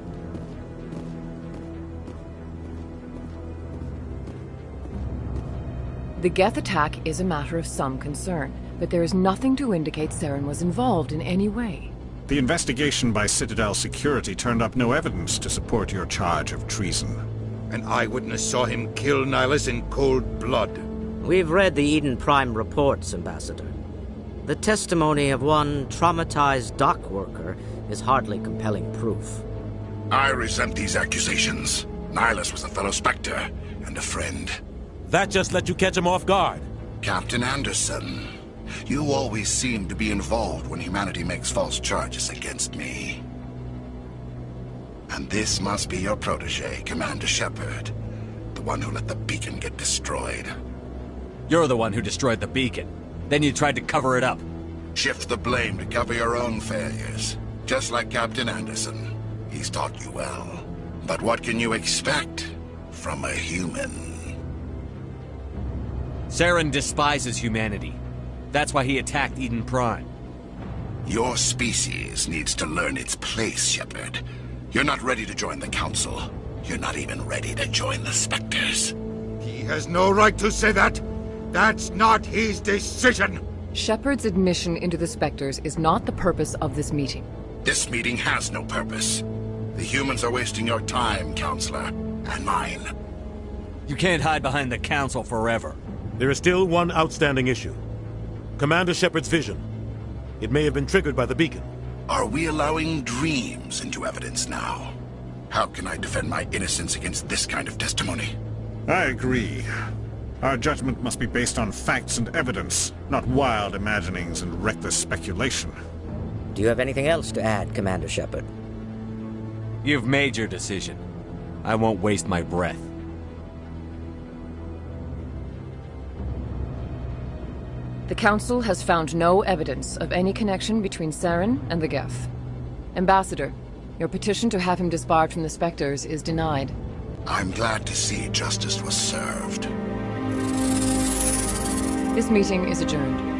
The Geth attack is a matter of some concern, but there is nothing to indicate Saren was involved in any way. The investigation by Citadel Security turned up no evidence to support your charge of treason. An eyewitness saw him kill Nihilus in cold blood. We've read the Eden Prime reports, Ambassador. The testimony of one traumatized dock worker is hardly compelling proof. I resent these accusations. Nihilus was a fellow Spectre and a friend. That just let you catch him off guard. Captain Anderson, you always seem to be involved when humanity makes false charges against me. And this must be your protege, Commander Shepard. The one who let the beacon get destroyed. You're the one who destroyed the beacon. Then you tried to cover it up. Shift the blame to cover your own failures. Just like Captain Anderson. He's taught you well. But what can you expect from a human? Saren despises humanity. That's why he attacked Eden Prime. Your species needs to learn its place, Shepard. You're not ready to join the Council. You're not even ready to join the Spectres. He has no right to say that. That's not his decision. Shepard's admission into the Spectres is not the purpose of this meeting. This meeting has no purpose. The humans are wasting your time, Counselor, and mine. You can't hide behind the Council forever. There is still one outstanding issue. Commander Shepard's vision. It may have been triggered by the beacon. Are we allowing dreams into evidence now? How can I defend my innocence against this kind of testimony? I agree. Our judgment must be based on facts and evidence, not wild imaginings and reckless speculation. Do you have anything else to add, Commander Shepard? You've made your decision. I won't waste my breath. The Council has found no evidence of any connection between Saren and the Geth. Ambassador, your petition to have him disbarred from the Spectres is denied. I'm glad to see justice was served. This meeting is adjourned.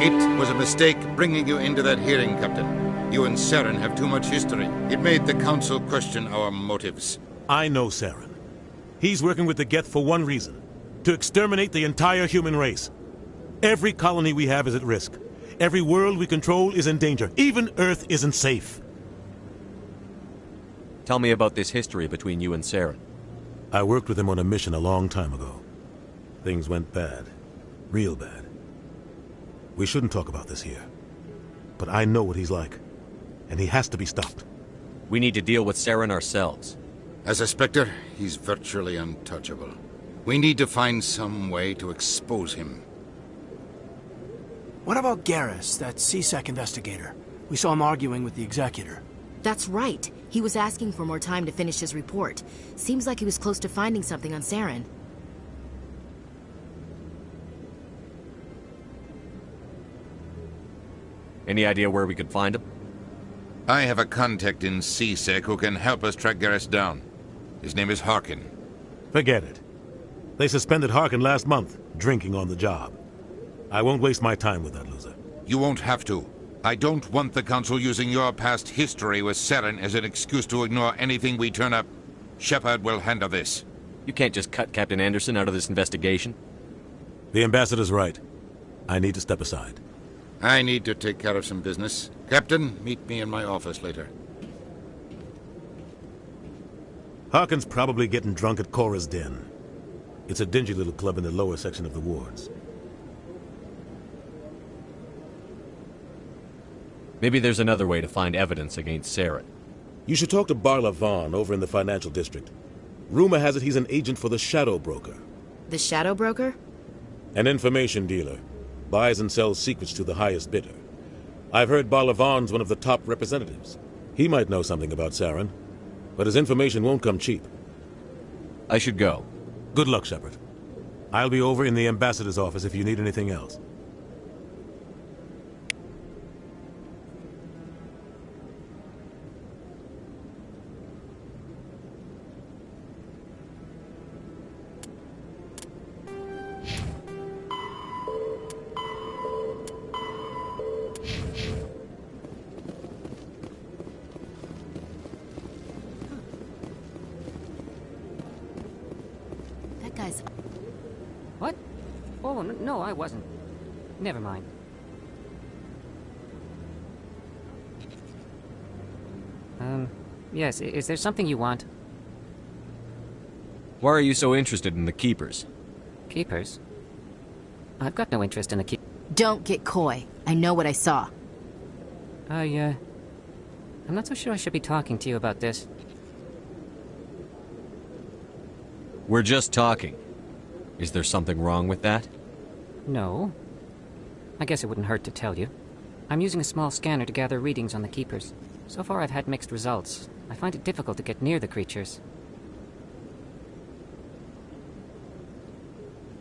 It was a mistake bringing you into that hearing, Captain. You and Saren have too much history. It made the Council question our motives. I know Saren. He's working with the Geth for one reason. To exterminate the entire human race. Every colony we have is at risk. Every world we control is in danger. Even Earth isn't safe. Tell me about this history between you and Saren. I worked with him on a mission a long time ago. Things went bad. Real bad. We shouldn't talk about this here. But I know what he's like. And he has to be stopped. We need to deal with Saren ourselves. As a Spectre, he's virtually untouchable. We need to find some way to expose him. What about Garrus, that C-Sec investigator? We saw him arguing with the Executor. That's right. He was asking for more time to finish his report. Seems like he was close to finding something on Saren. Any idea where we could find him? I have a contact in C-Sec who can help us track Garrus down. His name is Harkin. Forget it. They suspended Harkin last month, drinking on the job. I won't waste my time with that loser. You won't have to. I don't want the Council using your past history with Saren as an excuse to ignore anything we turn up. Shepard will handle this. You can't just cut Captain Anderson out of this investigation. The Ambassador's right. I need to step aside. I need to take care of some business. Captain, meet me in my office later. Harkin's probably getting drunk at Cora's Den. It's a dingy little club in the lower section of the wards. Maybe there's another way to find evidence against Saren. You should talk to Barla Vaughn over in the financial district. Rumor has it he's an agent for the Shadow Broker. The Shadow Broker? An information dealer. Buys and sells secrets to the highest bidder. I've heard Barla Vaughn's one of the top representatives. He might know something about Saren, but his information won't come cheap. I should go. Good luck, Shepard. I'll be over in the Ambassador's office if you need anything else. guys... What? Oh, no, I wasn't. Never mind. Yes, is there something you want? Why are you so interested in the Keepers? Keepers? I've got no interest in the Keepers. Don't get coy. I know what I saw. I'm not so sure I should be talking to you about this. We're just talking. Is there something wrong with that? No. I guess it wouldn't hurt to tell you. I'm using a small scanner to gather readings on the Keepers. So far I've had mixed results. I find it difficult to get near the creatures.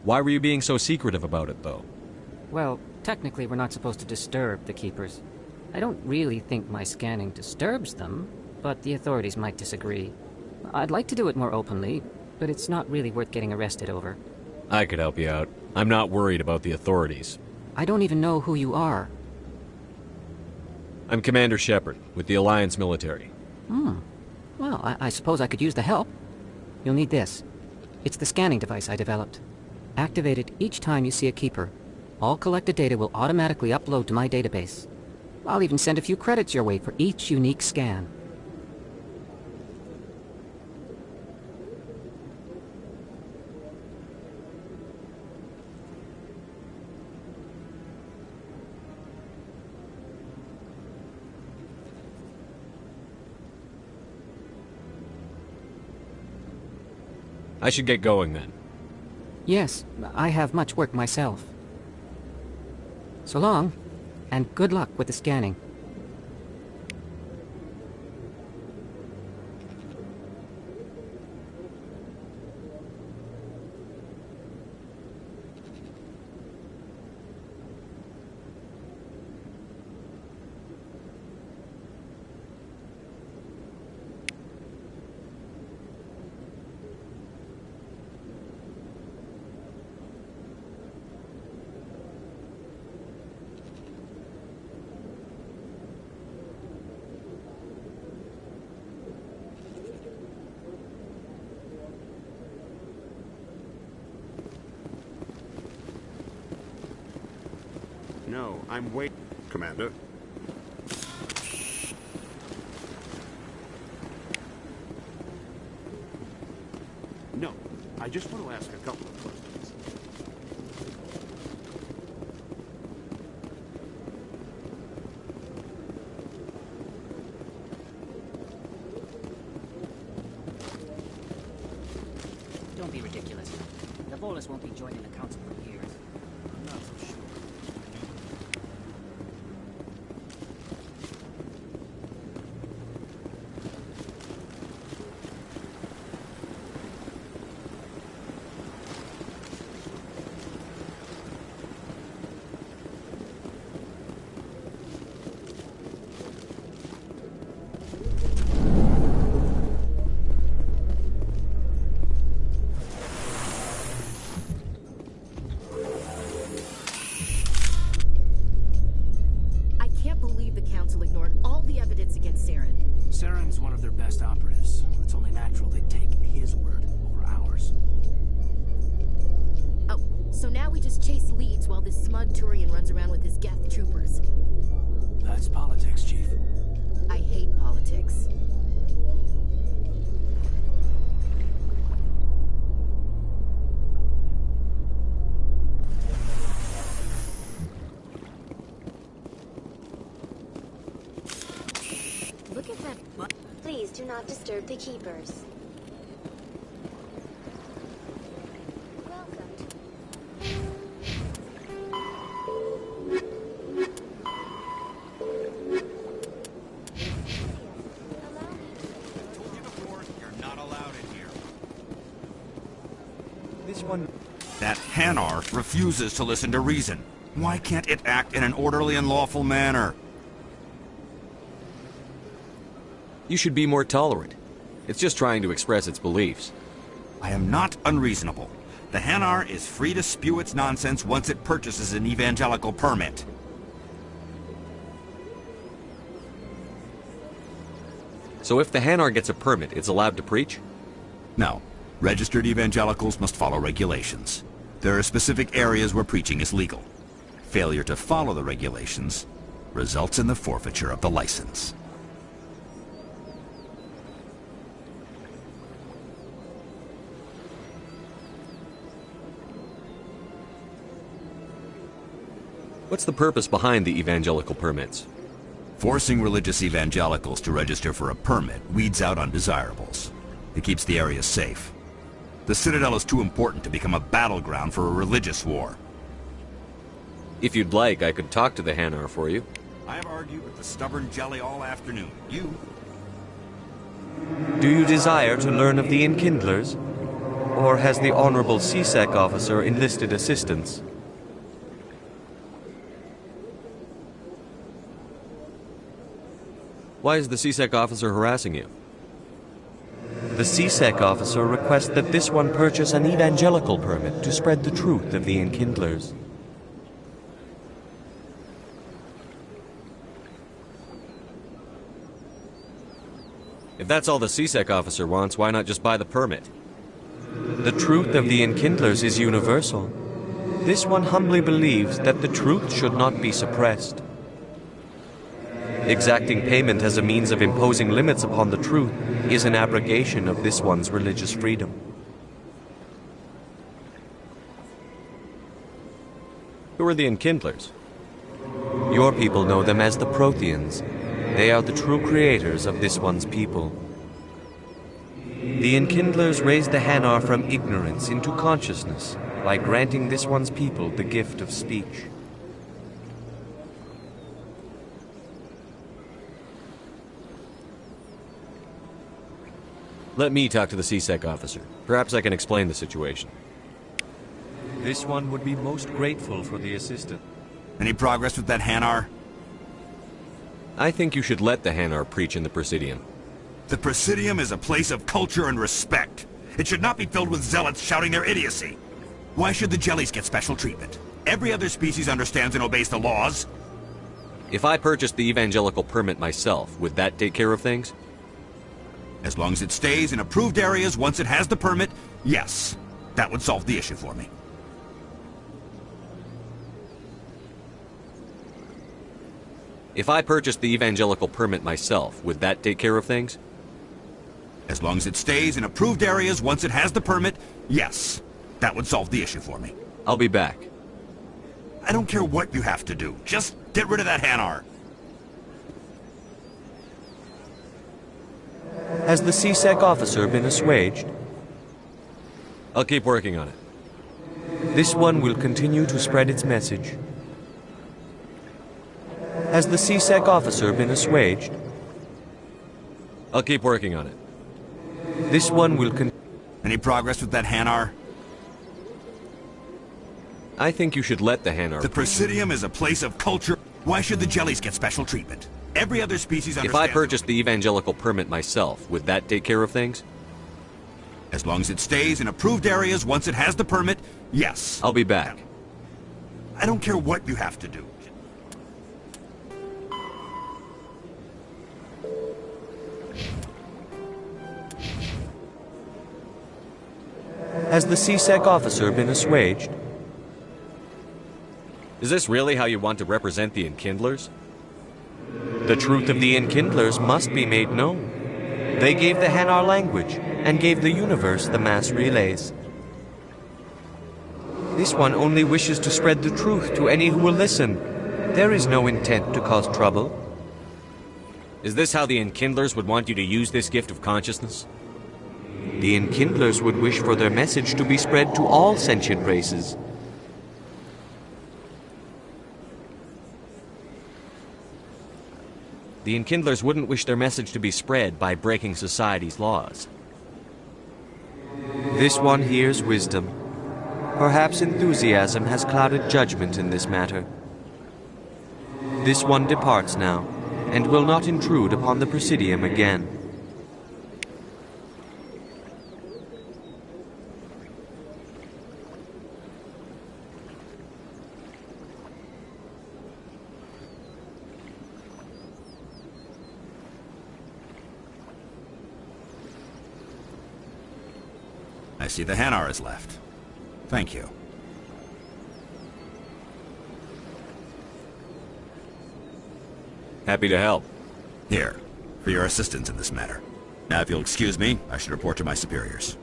Why were you being so secretive about it, though? Well, technically we're not supposed to disturb the Keepers. I don't really think my scanning disturbs them, but the authorities might disagree. I'd like to do it more openly, but it's not really worth getting arrested over. I could help you out. I'm not worried about the authorities. I don't even know who you are. I'm Commander Shepard, with the Alliance military. Well, I suppose I could use the help. You'll need this. It's the scanning device I developed. Activate it each time you see a Keeper. All collected data will automatically upload to my database. I'll even send a few credits your way for each unique scan. I should get going then. Yes, I have much work myself. So long, and good luck with the scanning. No, I'm waiting, Commander. No, I just want to ask a couple of questions. Don't be ridiculous. The Volus won't be joining the Council for years. I'm not so sure. Saren's one of their best operatives. It's only natural they'd take his word over ours. Oh, so now we just chase leads while this smug Turian runs around with his Geth troopers. That's politics, Chief. I hate politics. Look at that butt. Please do not disturb the Keepers. That Hanar refuses to listen to reason. Why can't it act in an orderly and lawful manner? You should be more tolerant. It's just trying to express its beliefs. I am not unreasonable. The Hanar is free to spew its nonsense once it purchases an evangelical permit. So if the Hanar gets a permit, it's allowed to preach? No. Registered evangelicals must follow regulations. There are specific areas where preaching is legal. Failure to follow the regulations results in the forfeiture of the license. What's the purpose behind the evangelical permits? Forcing religious evangelicals to register for a permit weeds out undesirables. It keeps the area safe. The Citadel is too important to become a battleground for a religious war. If you'd like, I could talk to the Hanar for you. I have argued with the stubborn jelly all afternoon. You? Do you desire to learn of the Enkindlers? Or has the Honorable C-Sec officer enlisted assistance? Why is the C-Sec officer harassing you? The C-Sec officer requests that this one purchase an evangelical permit to spread the truth of the Enkindlers. If that's all the C-Sec officer wants, why not just buy the permit? The truth of the Enkindlers is universal. This one humbly believes that the truth should not be suppressed. Exacting payment as a means of imposing limits upon the truth is an abrogation of this one's religious freedom. Who are the Enkindlers? Your people know them as the Protheans. They are the true creators of this one's people. The Enkindlers raised the Hanar from ignorance into consciousness by granting this one's people the gift of speech. Let me talk to the C-Sec officer. Perhaps I can explain the situation. This one would be most grateful for the assistance. Any progress with that Hanar? I think you should let the Hanar preach in the Presidium. The Presidium is a place of culture and respect. It should not be filled with zealots shouting their idiocy. Why should the jellies get special treatment? Every other species understands and obeys the laws. If I purchased the evangelical permit myself, would that take care of things? As long as it stays in approved areas once it has the permit, yes. That would solve the issue for me. If I purchased the evangelical permit myself, would that take care of things? As long as it stays in approved areas once it has the permit, yes. That would solve the issue for me. I'll be back. I don't care what you have to do. Just get rid of that Hanar. Has the C-Sec officer been assuaged? I'll keep working on it. This one will continue to spread its message. Has the C-Sec officer been assuaged? I'll keep working on it. This one will Any progress with that Hanar? I think you should let the Hanar... The Presidium is a place of culture. Why should the jellies get special treatment? Every other species understands... If I purchased the evangelical permit myself, would that take care of things? As long as it stays in approved areas once it has the permit, yes. I'll be back. I don't care what you have to do. Has the C-Sec officer been assuaged? Is this really how you want to represent the Enkindlers? The truth of the Enkindlers must be made known. They gave the Hanar language, and gave the universe the mass relays. This one only wishes to spread the truth to any who will listen. There is no intent to cause trouble. Is this how the Enkindlers would want you to use this gift of consciousness? The Enkindlers would wish for their message to be spread to all sentient races. The Enkindlers wouldn't wish their message to be spread by breaking society's laws. This one hears wisdom. Perhaps enthusiasm has clouded judgment in this matter. This one departs now, and will not intrude upon the Presidium again. I see the Hanar is left. Thank you. Happy to help. Here, for your assistance in this matter. Now, if you'll excuse me, I should report to my superiors.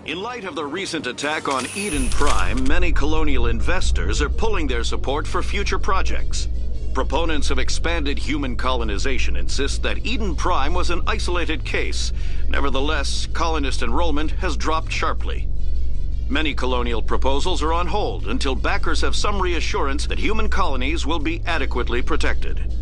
In light of the recent attack on Eden Prime, many colonial investors are pulling their support for future projects. Proponents of expanded human colonization insist that Eden Prime was an isolated case. Nevertheless, colonist enrollment has dropped sharply. Many colonial proposals are on hold until backers have some reassurance that human colonies will be adequately protected.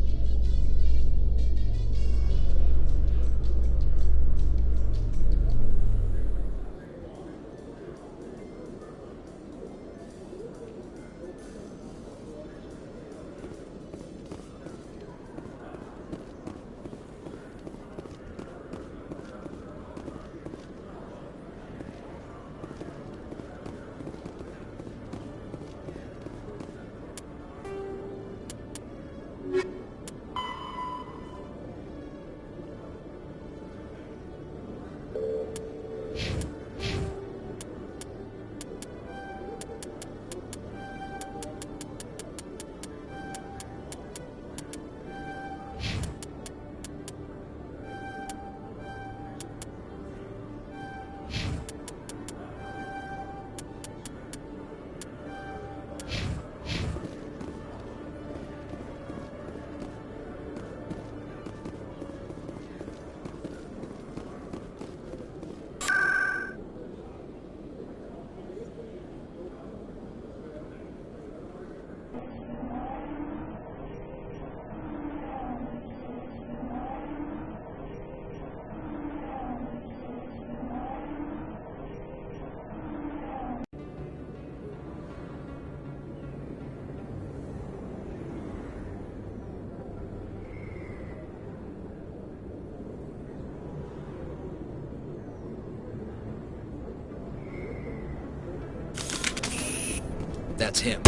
That's him.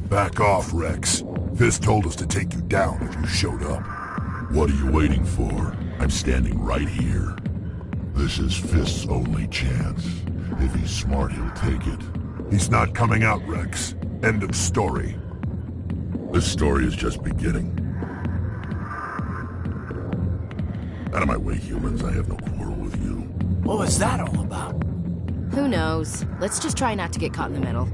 Back off, Rex. Fisk told us to take you down if you showed up. What are you waiting for? I'm standing right here. This is Fisk's only chance. If he's smart, he'll take it. He's not coming out, Rex. End of story. This story is just beginning. Out of my way, humans. I have no quarrel with you. What was that all about? Who knows? Let's just try not to get caught in the middle.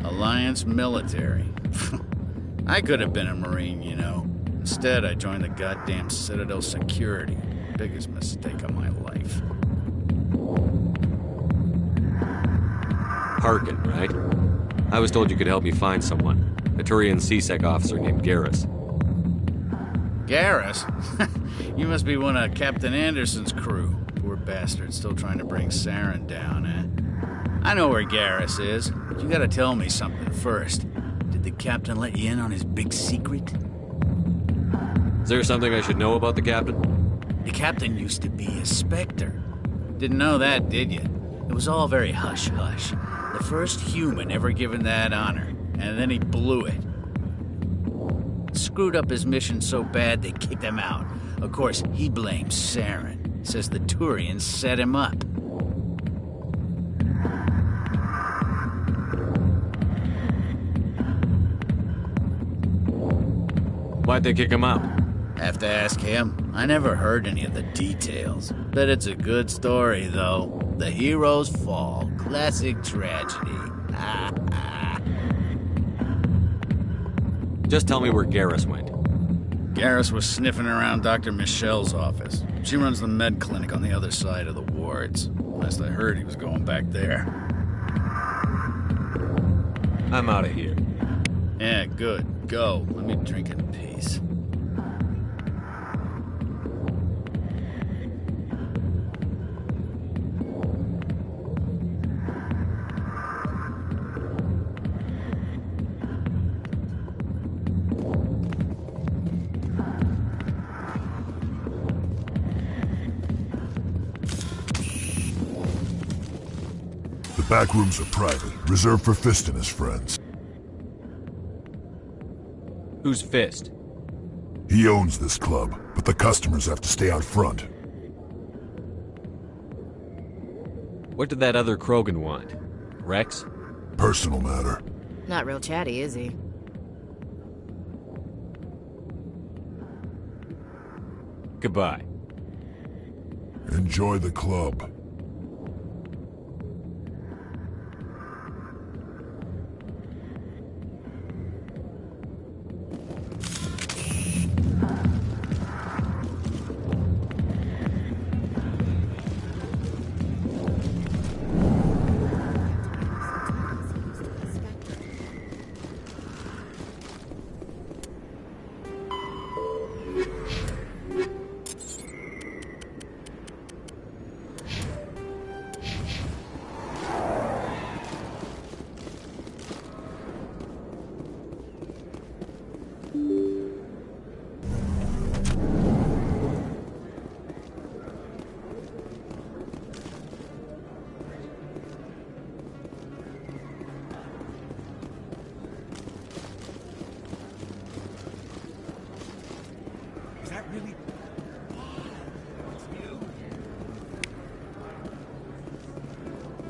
Alliance military. I could have been a Marine, you know. Instead, I joined the goddamn Citadel Security. Biggest mistake of my life. Harkin, right? I was told you could help me find someone. A Turian CSEC officer named Garrus. Garrus? You must be one of Captain Anderson's crew. Poor bastard, still trying to bring Saren down, eh? I know where Garrus is, but you gotta tell me something first. Did the captain let you in on his big secret? Is there something I should know about the captain? The captain used to be a Spectre. Didn't know that, did you? It was all very hush-hush. The first human ever given that honor, and then he blew it. Screwed up his mission so bad they kicked him out. Of course, he blames Saren. Says the Turians set him up. Why'd they kick him out? Have to ask him. I never heard any of the details. Bet it's a good story, though. The heroes fall. Classic tragedy. Just tell me where Garrus went. Garrus was sniffing around Dr. Michelle's office. She runs the med clinic on the other side of the wards. Last I heard, he was going back there. I'm out of here. Yeah, good. Go. Let me drink in peace. The back rooms are private, reserved for Fist and his friends. Who's Fist? He owns this club, but the customers have to stay out front. What did that other Krogan want? Rex? Personal matter. Not real chatty, is he? Goodbye. Enjoy the club.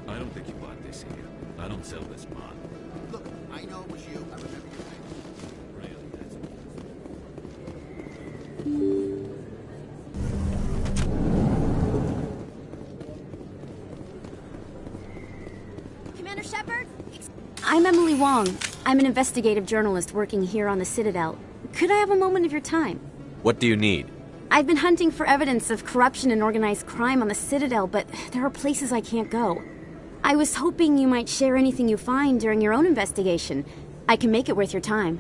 I don't think you bought this here. I don't sell this mod. Look, I know it was you. I remember your name. Really, that's... Commander Shepard? I'm Emily Wong. I'm an investigative journalist working here on the Citadel. Could I have a moment of your time? What do you need? I've been hunting for evidence of corruption and organized crime on the Citadel, but there are places I can't go. I was hoping you might share anything you find during your own investigation. I can make it worth your time.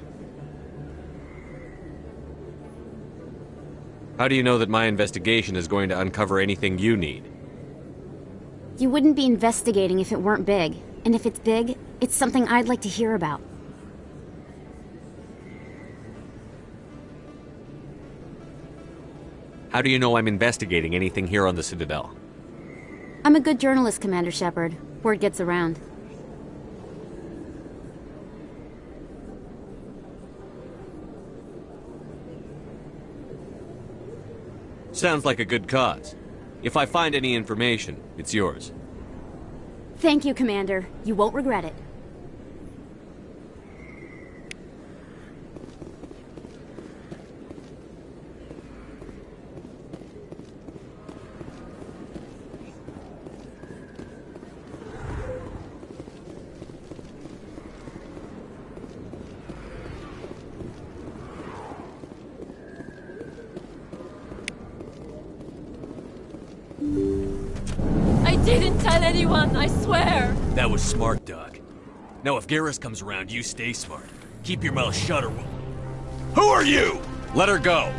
How do you know that my investigation is going to uncover anything you need? You wouldn't be investigating if it weren't big. And if it's big, it's something I'd like to hear about. How do you know I'm investigating anything here on the Citadel? I'm a good journalist, Commander Shepard. Word gets around. Sounds like a good cause. If I find any information, it's yours. Thank you, Commander. You won't regret it. I did didn't tell anyone, I swear. That was smart, Doc. Now if Garrus comes around, you stay smart. Keep your mouth shut or we'll... Who are you? Let her go.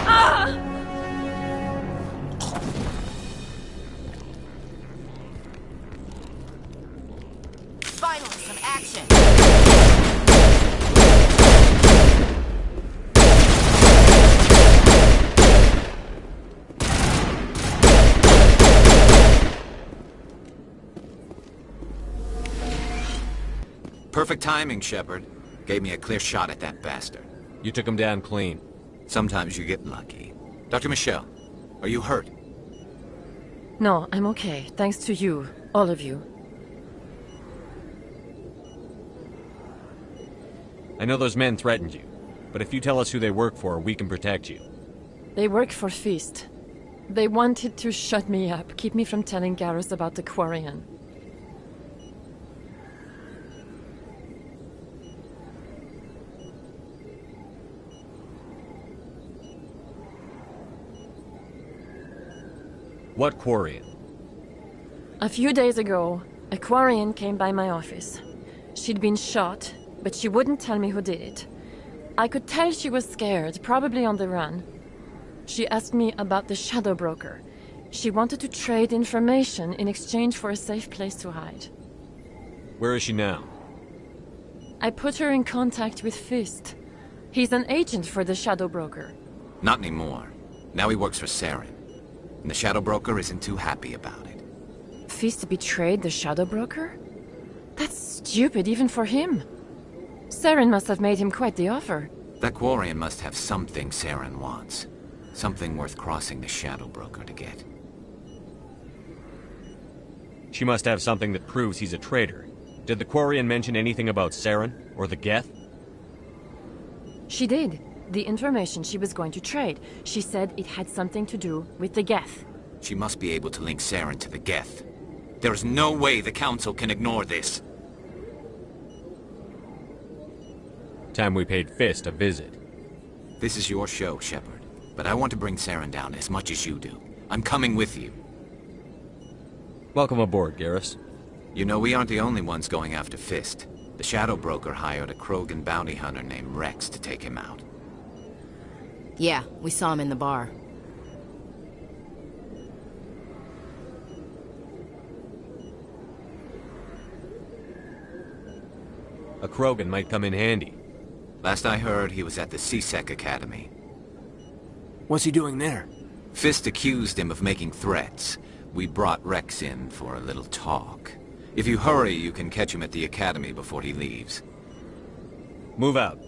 Ah! Finally, some action. Perfect timing, Shepard. Gave me a clear shot at that bastard. You took him down clean. Sometimes you get lucky. Dr. Michelle, are you hurt? No, I'm okay. Thanks to you. All of you. I know those men threatened you, but if you tell us who they work for, we can protect you. They work for Feast. They wanted to shut me up, keep me from telling Garrus about the Quarian. What Quarian? A few days ago, a Quarian came by my office. She'd been shot, but she wouldn't tell me who did it. I could tell she was scared, probably on the run. She asked me about the Shadow Broker. She wanted to trade information in exchange for a safe place to hide. Where is she now? I put her in contact with Fist. He's an agent for the Shadow Broker. Not anymore. Now he works for Saren. And the Shadow Broker isn't too happy about it. Fist betrayed the Shadow Broker? That's stupid even for him. Saren must have made him quite the offer. That Quarian must have something Saren wants. Something worth crossing the Shadow Broker to get. She must have something that proves he's a traitor. Did the Quarian mention anything about Saren or the Geth? She did. The information she was going to trade. She said it had something to do with the Geth. She must be able to link Saren to the Geth. There is no way the Council can ignore this. Time we paid Fist a visit. This is your show, Shepard. But I want to bring Saren down as much as you do. I'm coming with you. Welcome aboard, Garrus. You know, we aren't the only ones going after Fist. The Shadow Broker hired a Krogan bounty hunter named Rex to take him out. Yeah, we saw him in the bar. A Krogan might come in handy. Last I heard, he was at the C-Sec Academy. What's he doing there? Fist accused him of making threats. We brought Rex in for a little talk. If you hurry, you can catch him at the Academy before he leaves. Move out.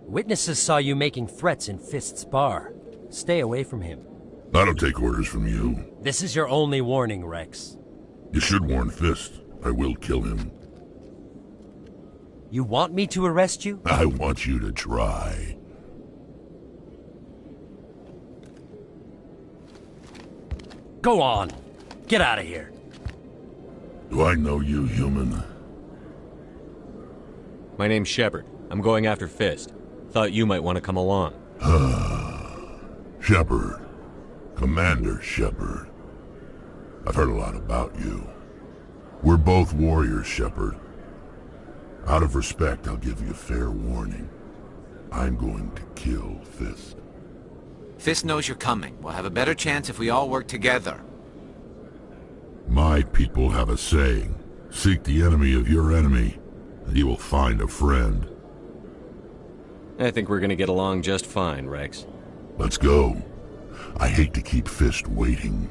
Witnesses saw you making threats in Fist's bar. Stay away from him. I don't take orders from you. This is your only warning, Rex. You should warn Fist. I will kill him. You want me to arrest you? I want you to try. Go on. Get out of here. Do I know you, human? My name's Shepard. I'm going after Fist. Thought you might want to come along. Shepard. Commander Shepard. I've heard a lot about you. We're both warriors, Shepard. Out of respect, I'll give you a fair warning. I'm going to kill Fist. Fist knows you're coming. We'll have a better chance if we all work together. My people have a saying. Seek the enemy of your enemy, and you will find a friend. I think we're gonna get along just fine, Rex. Let's go. I hate to keep Fist waiting.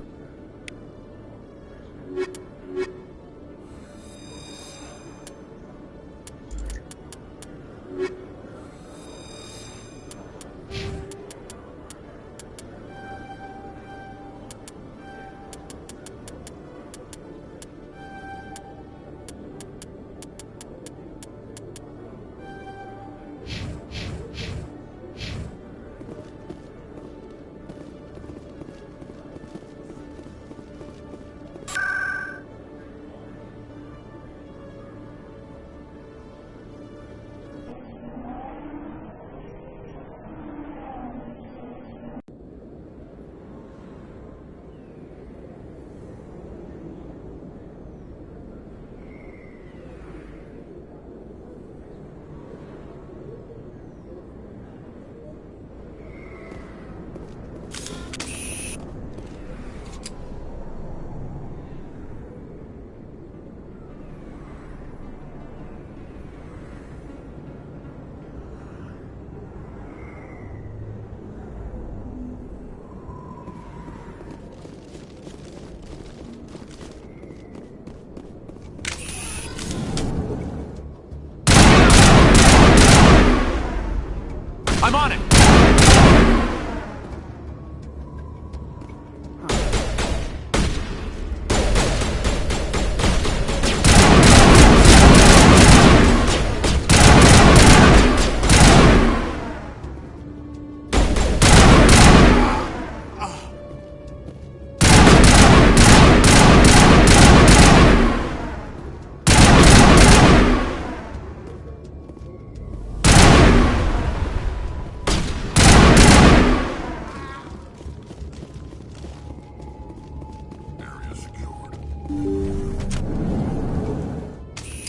I'm on it!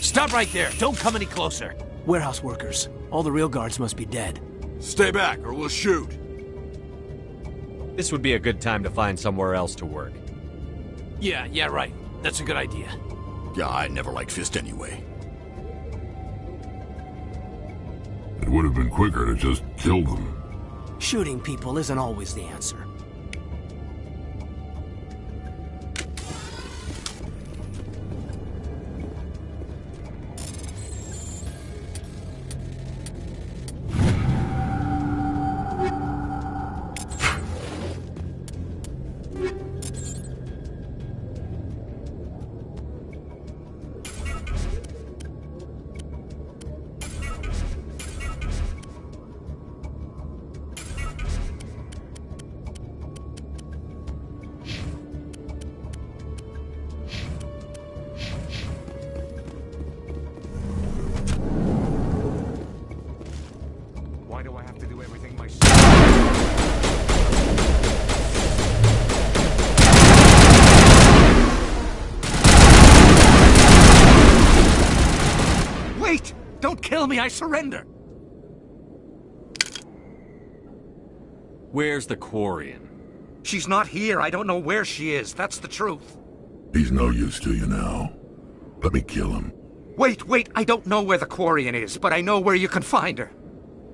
Stop right there. Don't come any closer. Warehouse workers. All the real guards must be dead. Stay back, or we'll shoot. This would be a good time to find somewhere else to work. Yeah, right. That's a good idea. Yeah, I never liked Fist anyway. It would have been quicker to just kill them. Shooting people isn't always the answer. Why do I have to do everything myself? Wait! Don't kill me, I surrender! Where's the Quarian? She's not here. I don't know where she is. That's the truth. He's no use to you now. Let me kill him. Wait, I don't know where the Quarian is, but I know where you can find her.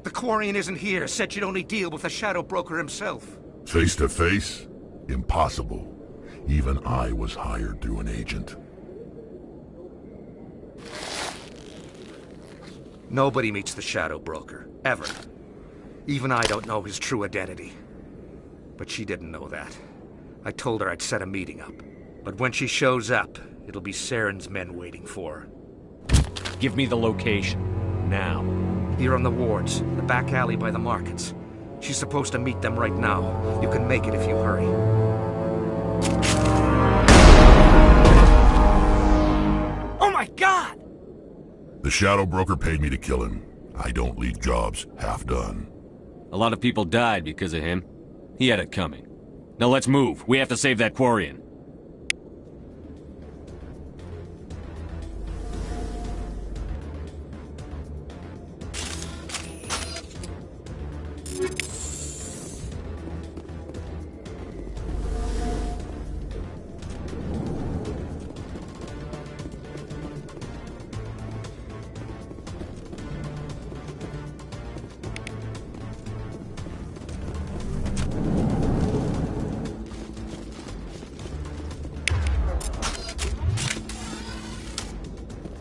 The Quarian isn't here. Said you'd only deal with the Shadow Broker himself. Face to face? Impossible. Even I was hired through an agent. Nobody meets the Shadow Broker. Ever. Even I don't know his true identity. But she didn't know that. I told her I'd set a meeting up. But when she shows up, it'll be Saren's men waiting for her. Give me the location. Now. Here on the wards, the back alley by the markets. She's supposed to meet them right now. You can make it if you hurry. Oh my God! The Shadow Broker paid me to kill him. I don't leave jobs half done. A lot of people died because of him. He had it coming. Now let's move. We have to save that Quarian.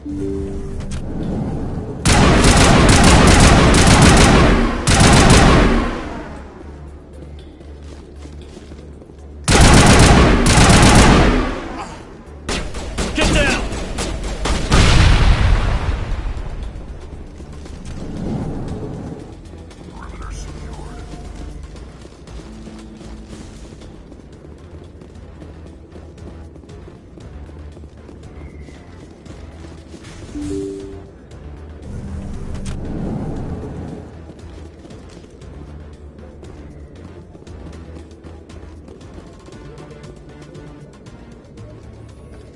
Get down! Perimeter secured.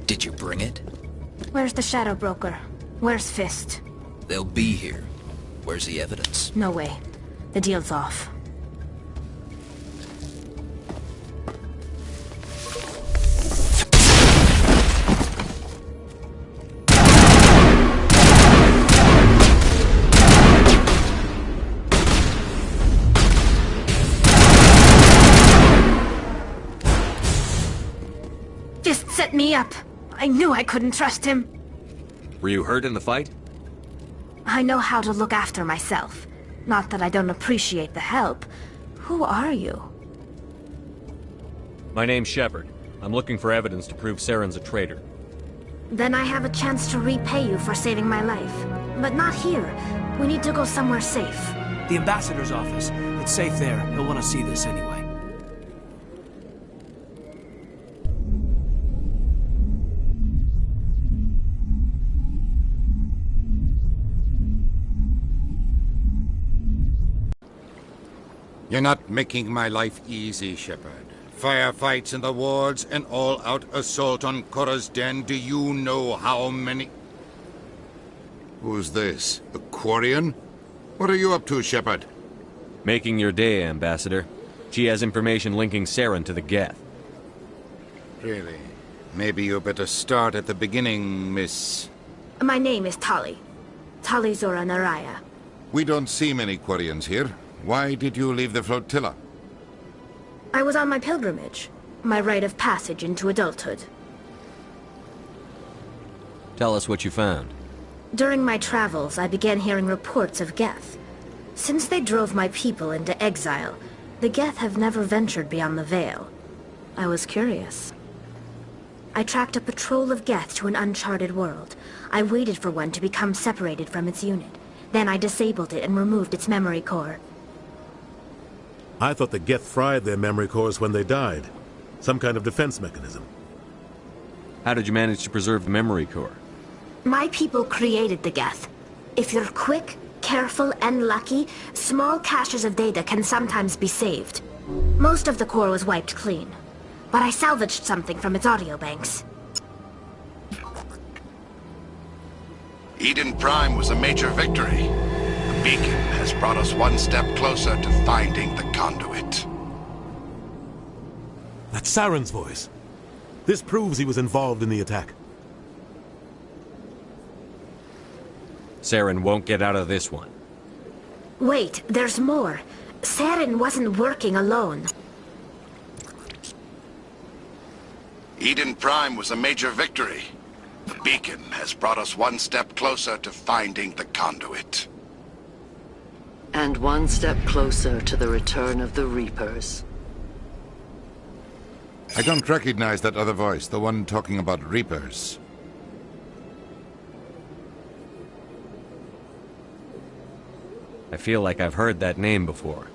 Did you bring it? Where's the Shadow Broker? Where's Fist? They'll be here. Where's the evidence? No way. The deal's off. Fist set me up. I knew I couldn't trust him. Were you hurt in the fight? I know how to look after myself. Not that I don't appreciate the help. Who are you? My name's Shepard. I'm looking for evidence to prove Saren's a traitor. Then I have a chance to repay you for saving my life. But not here. We need to go somewhere safe. The ambassador's office. It's safe there. He'll want to see this anyway. You're not making my life easy, Shepard. Firefights in the wards, an all-out assault on Korra's den. Do you know how many... Who's this? A Quarian? What are you up to, Shepard? Making your day, Ambassador. She has information linking Saren to the Geth. Really? Maybe you better start at the beginning, Miss... My name is Tali. Tali Zora Naraya. We don't see many Quarians here. Why did you leave the flotilla? I was on my pilgrimage. My rite of passage into adulthood. Tell us what you found. During my travels, I began hearing reports of Geth. Since they drove my people into exile, the Geth have never ventured beyond the Veil. I was curious. I tracked a patrol of Geth to an uncharted world. I waited for one to become separated from its unit. Then I disabled it and removed its memory core. I thought the Geth fried their memory cores when they died. Some kind of defense mechanism. How did you manage to preserve the memory core? My people created the Geth. If you're quick, careful, and lucky, small caches of data can sometimes be saved. Most of the core was wiped clean, but I salvaged something from its audio banks. Eden Prime was a major victory. The beacon has brought us one step closer to finding the conduit. That's Saren's voice. This proves he was involved in the attack. Saren won't get out of this one. Wait, there's more. Saren wasn't working alone. Eden Prime was a major victory. The beacon has brought us one step closer to finding the conduit. And one step closer to the return of the Reapers. I don't recognize that other voice, the one talking about Reapers. I feel like I've heard that name before.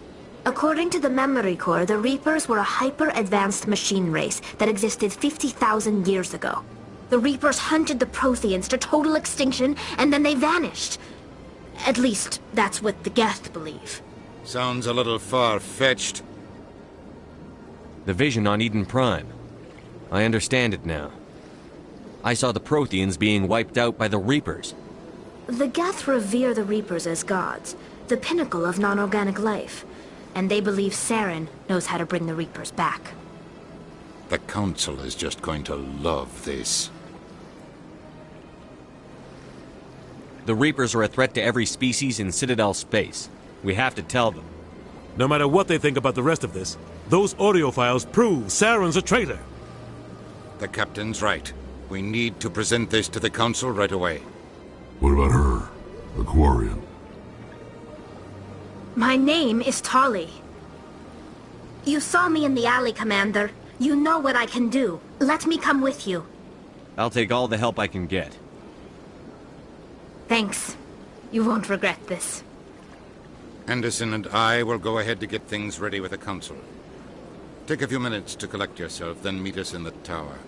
According to the memory core, the Reapers were a hyper-advanced machine race that existed 50,000 years ago. The Reapers hunted the Protheans to total extinction, and then they vanished. At least, that's what the Geth believe. Sounds a little far-fetched. The vision on Eden Prime. I understand it now. I saw the Protheans being wiped out by the Reapers. The Geth revere the Reapers as gods, the pinnacle of non-organic life. And they believe Saren knows how to bring the Reapers back. The Council is just going to love this. The Reapers are a threat to every species in Citadel space. We have to tell them. No matter what they think about the rest of this, those audio files prove Saren's a traitor. The Captain's right. We need to present this to the Council right away. What about her? The Quarian? My name is Tali. You saw me in the alley, Commander. You know what I can do. Let me come with you. I'll take all the help I can get. Thanks. You won't regret this. Anderson and I will go ahead to get things ready with the Council. Take a few minutes to collect yourself, then meet us in the tower.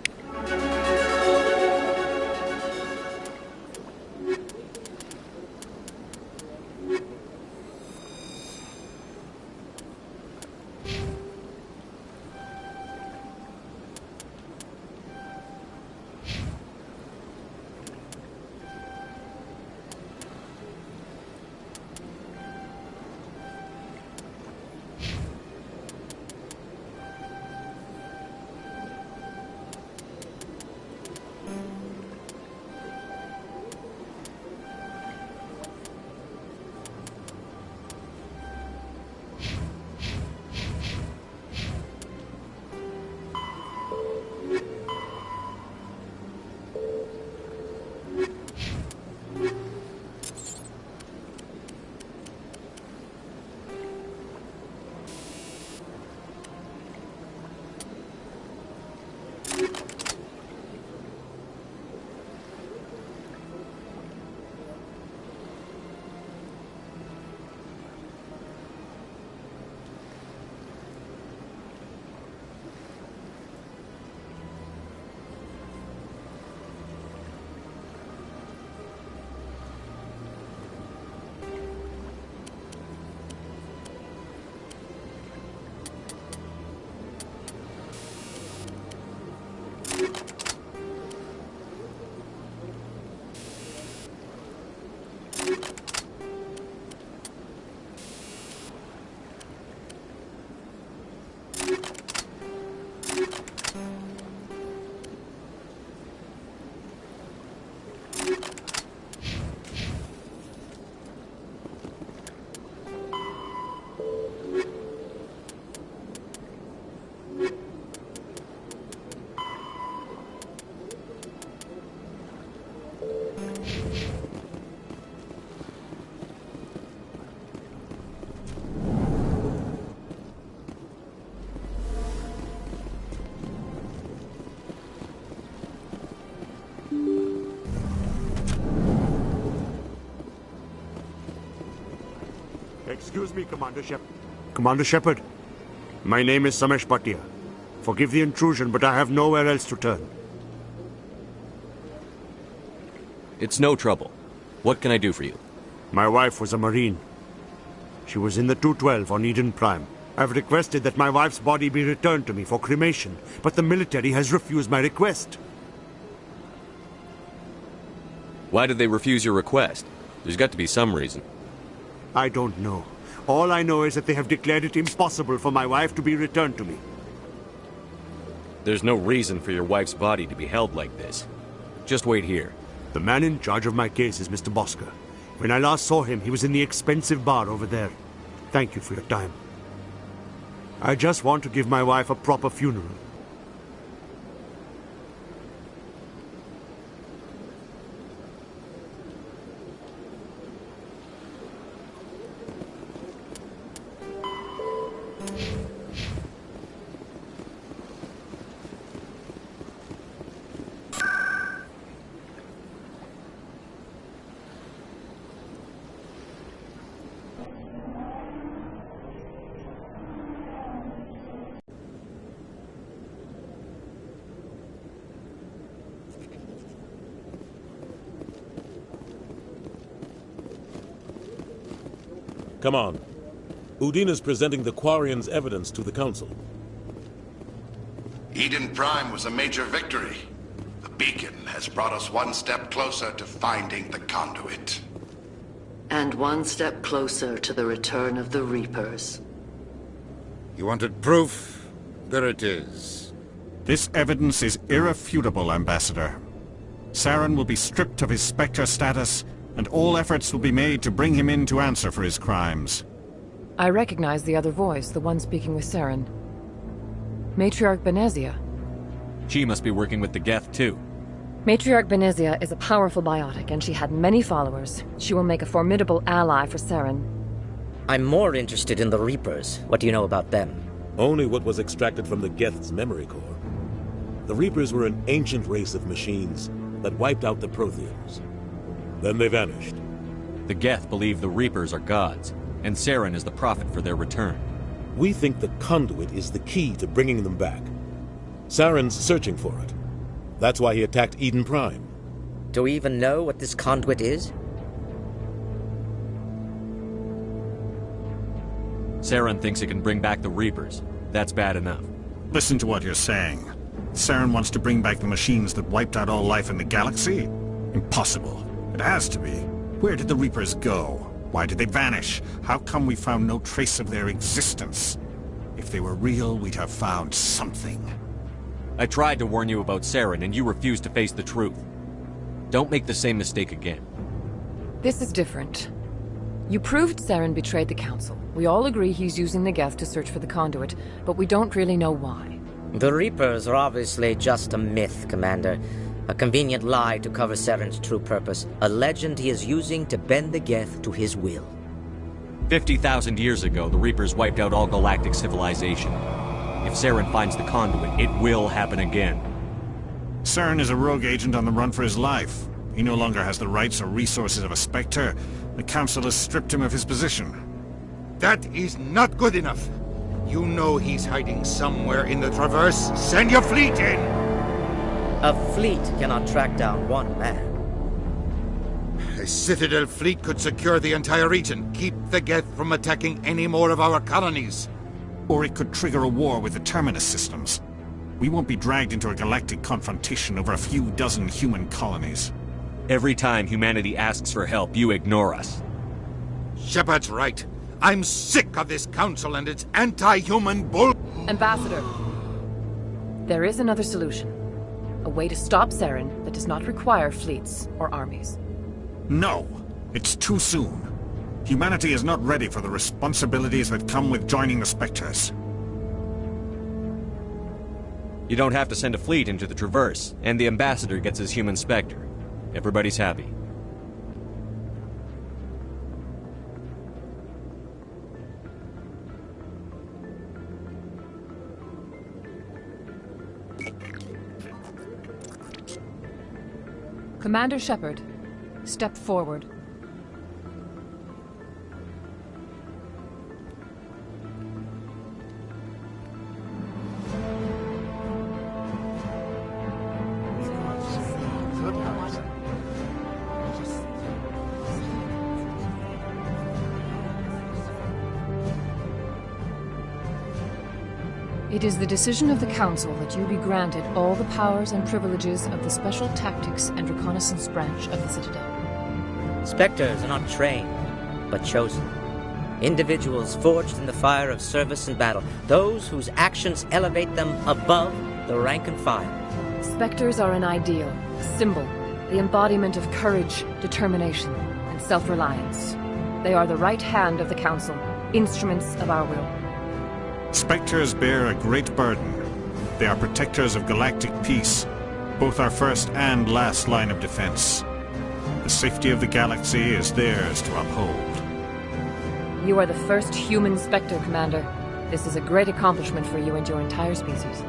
Excuse me, Commander Shepard. My name is Samesh Bhatia. Forgive the intrusion, but I have nowhere else to turn. It's no trouble. What can I do for you? My wife was a Marine. She was in the 212 on Eden Prime. I've requested that my wife's body be returned to me for cremation, but the military has refused my request. Why did they refuse your request? There's got to be some reason. I don't know. All I know is that they have declared it impossible for my wife to be returned to me. There's no reason for your wife's body to be held like this. Just wait here. The man in charge of my case is Mr. Bosker. When I last saw him, he was in the expensive bar over there. Thank you for your time. I just want to give my wife a proper funeral. Come on. Udine is presenting the Quarian's evidence to the Council. Eden Prime was a major victory. The beacon has brought us one step closer to finding the conduit. And one step closer to the return of the Reapers. You wanted proof? There it is. This evidence is irrefutable, Ambassador. Saren will be stripped of his Spectre status, and all efforts will be made to bring him in to answer for his crimes. I recognize the other voice, the one speaking with Saren. Matriarch Benezia. She must be working with the Geth, too. Matriarch Benezia is a powerful biotic, and she had many followers. She will make a formidable ally for Saren. I'm more interested in the Reapers. What do you know about them? Only what was extracted from the Geth's memory core. The Reapers were an ancient race of machines that wiped out the Protheans. Then they vanished. The Geth believe the Reapers are gods, and Saren is the prophet for their return. We think the conduit is the key to bringing them back. Saren's searching for it. That's why he attacked Eden Prime. Do we even know what this conduit is? Saren thinks it can bring back the Reapers. That's bad enough. Listen to what you're saying. Saren wants to bring back the machines that wiped out all life in the galaxy? Impossible. It has to be. Where did the Reapers go? Why did they vanish? How come we found no trace of their existence? If they were real, we'd have found something. I tried to warn you about Saren, and you refused to face the truth. Don't make the same mistake again. This is different. You proved Saren betrayed the Council. We all agree he's using the Geth to search for the conduit, but we don't really know why. The Reapers are obviously just a myth, Commander. A convenient lie to cover Saren's true purpose. A legend he is using to bend the Geth to his will. 50,000 years ago, the Reapers wiped out all galactic civilization. If Saren finds the conduit, it will happen again. Saren is a rogue agent on the run for his life. He no longer has the rights or resources of a Spectre. The Council has stripped him of his position. That is not good enough. You know he's hiding somewhere in the Traverse. Send your fleet in! A fleet cannot track down one man. A Citadel fleet could secure the entire region, keep the Geth from attacking any more of our colonies. Or it could trigger a war with the Terminus systems. We won't be dragged into a galactic confrontation over a few dozen human colonies. Every time humanity asks for help, you ignore us. Shepard's right. I'm sick of this council and its anti-human bull... Ambassador, there is another solution. A way to stop Saren that does not require fleets or armies. No! It's too soon. Humanity is not ready for the responsibilities that come with joining the Spectres. You don't have to send a fleet into the Traverse, and the Ambassador gets his human Spectre. Everybody's happy. Commander Shepard, step forward. It is the decision of the Council that you be granted all the powers and privileges of the Special Tactics and Reconnaissance Branch of the Citadel. Spectres are not trained, but chosen. Individuals forged in the fire of service and battle. Those whose actions elevate them above the rank and file. Spectres are an ideal, a symbol, the embodiment of courage, determination, and self-reliance. They are the right hand of the Council, instruments of our will. Spectres bear a great burden. They are protectors of galactic peace, both our first and last line of defense. The safety of the galaxy is theirs to uphold. You are the first human Spectre, Commander. This is a great accomplishment for you and your entire species.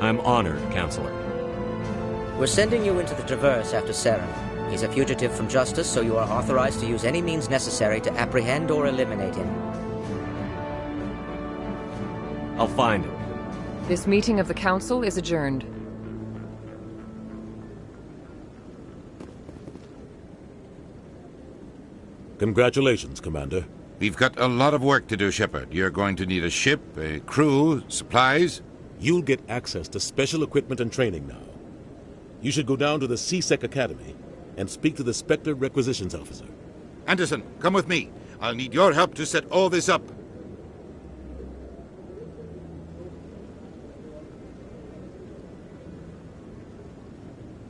I'm honored, Counselor. We're sending you into the Traverse after Saren. He's a fugitive from justice, so you are authorized to use any means necessary to apprehend or eliminate him. I'll find him. This meeting of the Council is adjourned. Congratulations, Commander. We've got a lot of work to do, Shepard. You're going to need a ship, a crew, supplies. You'll get access to special equipment and training now. You should go down to the C-Sec Academy and speak to the Spectre Requisitions Officer. Anderson, come with me. I'll need your help to set all this up.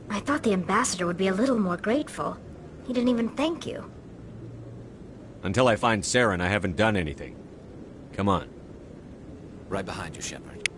I thought the Ambassador would be a little more grateful. He didn't even thank you. Until I find Saren, I haven't done anything. Come on. Right behind you, Shepard.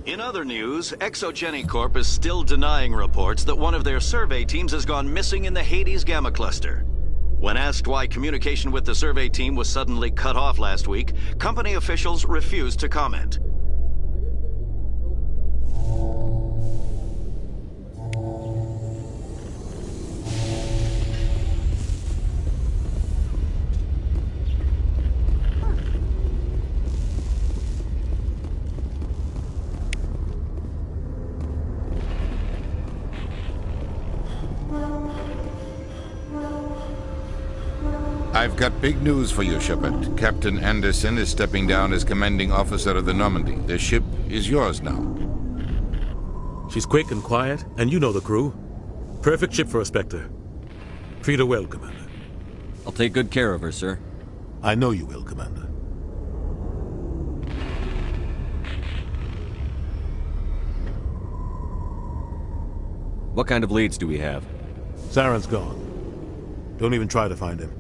In other news, Exogeny Corp is still denying reports that one of their survey teams has gone missing in the Hades Gamma Cluster. When asked why communication with the survey team was suddenly cut off last week, company officials refused to comment. I've got big news for you, Shepard. Captain Anderson is stepping down as commanding officer of the Normandy. The ship is yours now. She's quick and quiet, and you know the crew. Perfect ship for a Spectre. Treat her well, Commander. I'll take good care of her, sir. I know you will, Commander. What kind of leads do we have? Saren's gone. Don't even try to find him.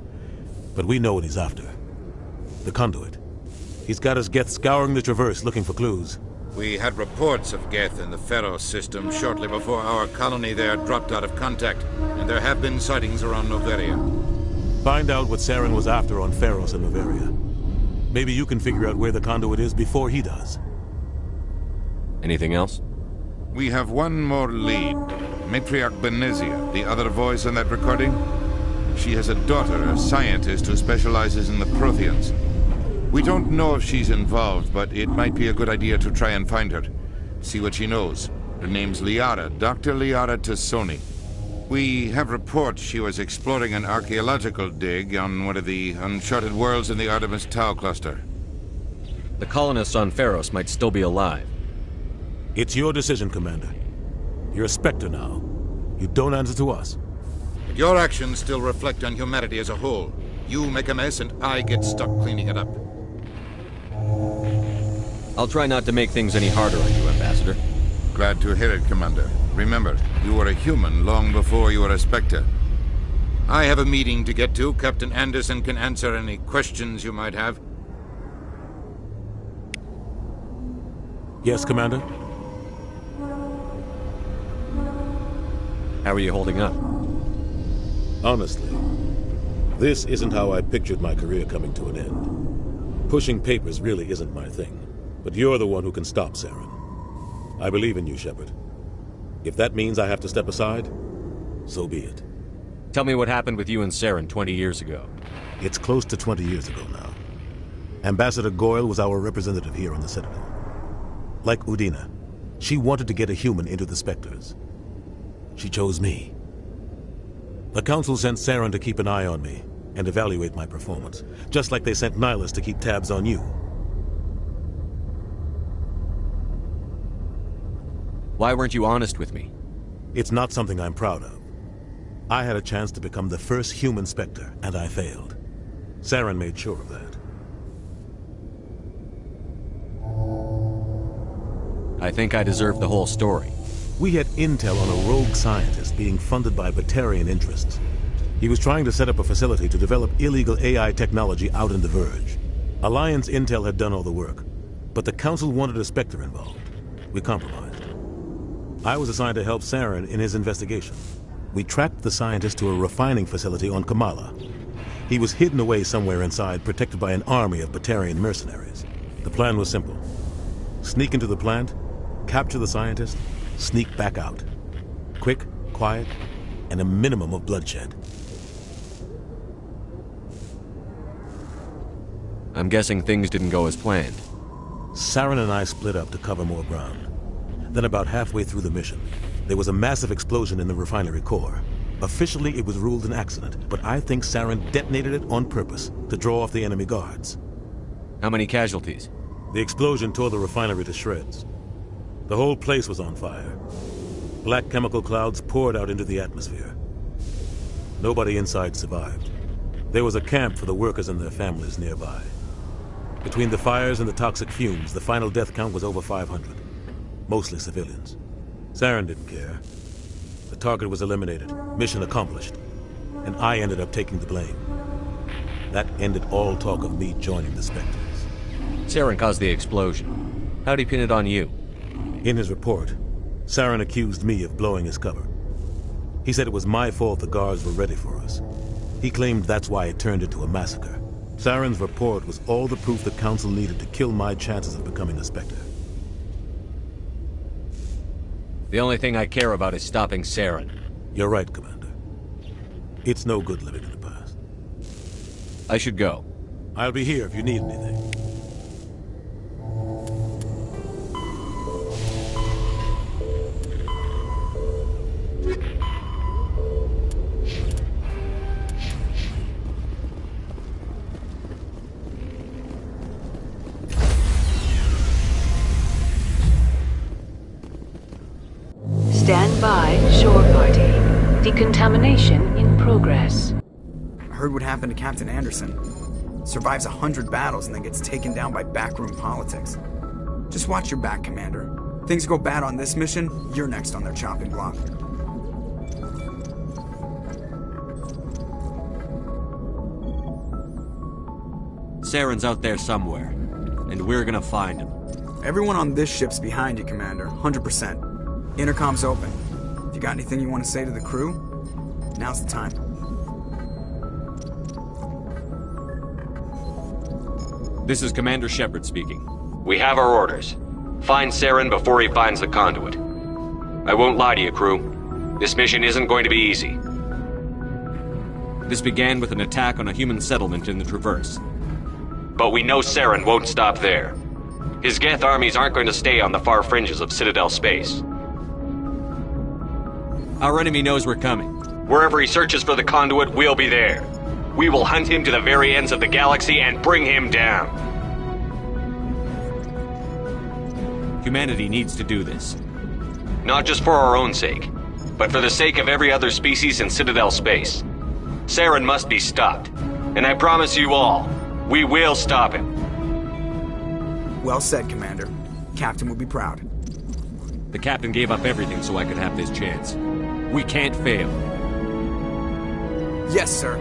But we know what he's after. The Conduit. He's got his Geth scouring the Traverse looking for clues. We had reports of Geth in the Pharos system shortly before our colony there dropped out of contact, and there have been sightings around Noveria. Find out what Saren was after on Pharos and Noveria. Maybe you can figure out where the Conduit is before he does. Anything else? We have one more lead. Matriarch Benezia, the other voice in that recording. She has a daughter, a scientist who specializes in the Protheans. We don't know if she's involved, but it might be a good idea to try and find her. See what she knows. Her name's Liara, Dr. Liara Tassoni. We have reports she was exploring an archaeological dig on one of the uncharted worlds in the Artemis Tau cluster. The colonists on Pharos might still be alive. It's your decision, Commander. You're a Spectre now. You don't answer to us. Your actions still reflect on humanity as a whole. You make a mess and I get stuck cleaning it up. I'll try not to make things any harder on you, Ambassador. Glad to hear it, Commander. Remember, you were a human long before you were a Spectre. I have a meeting to get to. Captain Anderson can answer any questions you might have. Yes, Commander? How are you holding up? Honestly, this isn't how I pictured my career coming to an end. Pushing papers really isn't my thing, but you're the one who can stop Saren. I believe in you, Shepard. If that means I have to step aside, so be it. Tell me what happened with you and Saren 20 years ago. It's close to 20 years ago now. Ambassador Goyle was our representative here on the Citadel. Like Udina, she wanted to get a human into the Spectres. She chose me. The Council sent Saren to keep an eye on me and evaluate my performance, just like they sent Nihilus to keep tabs on you. Why weren't you honest with me? It's not something I'm proud of. I had a chance to become the first human Spectre, and I failed. Saren made sure of that. I think I deserve the whole story. We had intel on a rogue scientist being funded by Batarian interests. He was trying to set up a facility to develop illegal AI technology out in the Verge. Alliance intel had done all the work, but the Council wanted a Spectre involved. We compromised. I was assigned to help Saren in his investigation. We tracked the scientist to a refining facility on Kamala. He was hidden away somewhere inside, protected by an army of Batarian mercenaries. The plan was simple. Sneak into the plant, capture the scientist, sneak back out. Quick, quiet, and a minimum of bloodshed. I'm guessing things didn't go as planned. Saren and I split up to cover more ground. Then about halfway through the mission, there was a massive explosion in the refinery core. Officially, it was ruled an accident, but I think Saren detonated it on purpose to draw off the enemy guards. How many casualties? The explosion tore the refinery to shreds. The whole place was on fire. Black chemical clouds poured out into the atmosphere. Nobody inside survived. There was a camp for the workers and their families nearby. Between the fires and the toxic fumes, the final death count was over 500. Mostly civilians. Saren didn't care. The target was eliminated, mission accomplished, and I ended up taking the blame. That ended all talk of me joining the Spectres. Saren caused the explosion. How'd he pin it on you? In his report, Saren accused me of blowing his cover. He said it was my fault the guards were ready for us. He claimed that's why it turned into a massacre. Saren's report was all the proof the Council needed to kill my chances of becoming a Spectre. The only thing I care about is stopping Saren. You're right, Commander. It's no good living in the past. I should go. I'll be here if you need anything. Stand by, shore party. Decontamination in progress. I heard what happened to Captain Anderson. Survives 100 battles and then gets taken down by backroom politics. Just watch your back, Commander. Things go bad on this mission, you're next on their chopping block. Saren's out there somewhere, and we're gonna find him. Everyone on this ship's behind you, Commander. 100%. Intercom's open. If you got anything you want to say to the crew, now's the time. This is Commander Shepard speaking. We have our orders. Find Saren before he finds the conduit. I won't lie to you, crew. This mission isn't going to be easy. This began with an attack on a human settlement in the Traverse. But we know Saren won't stop there. His Geth armies aren't going to stay on the far fringes of Citadel space. Our enemy knows we're coming. Wherever he searches for the conduit, we'll be there. We will hunt him to the very ends of the galaxy and bring him down. Humanity needs to do this. Not just for our own sake, but for the sake of every other species in Citadel space. Saren must be stopped. And I promise you all, we will stop him. Well said, Commander. Captain would be proud. The captain gave up everything so I could have this chance. We can't fail. Yes, sir.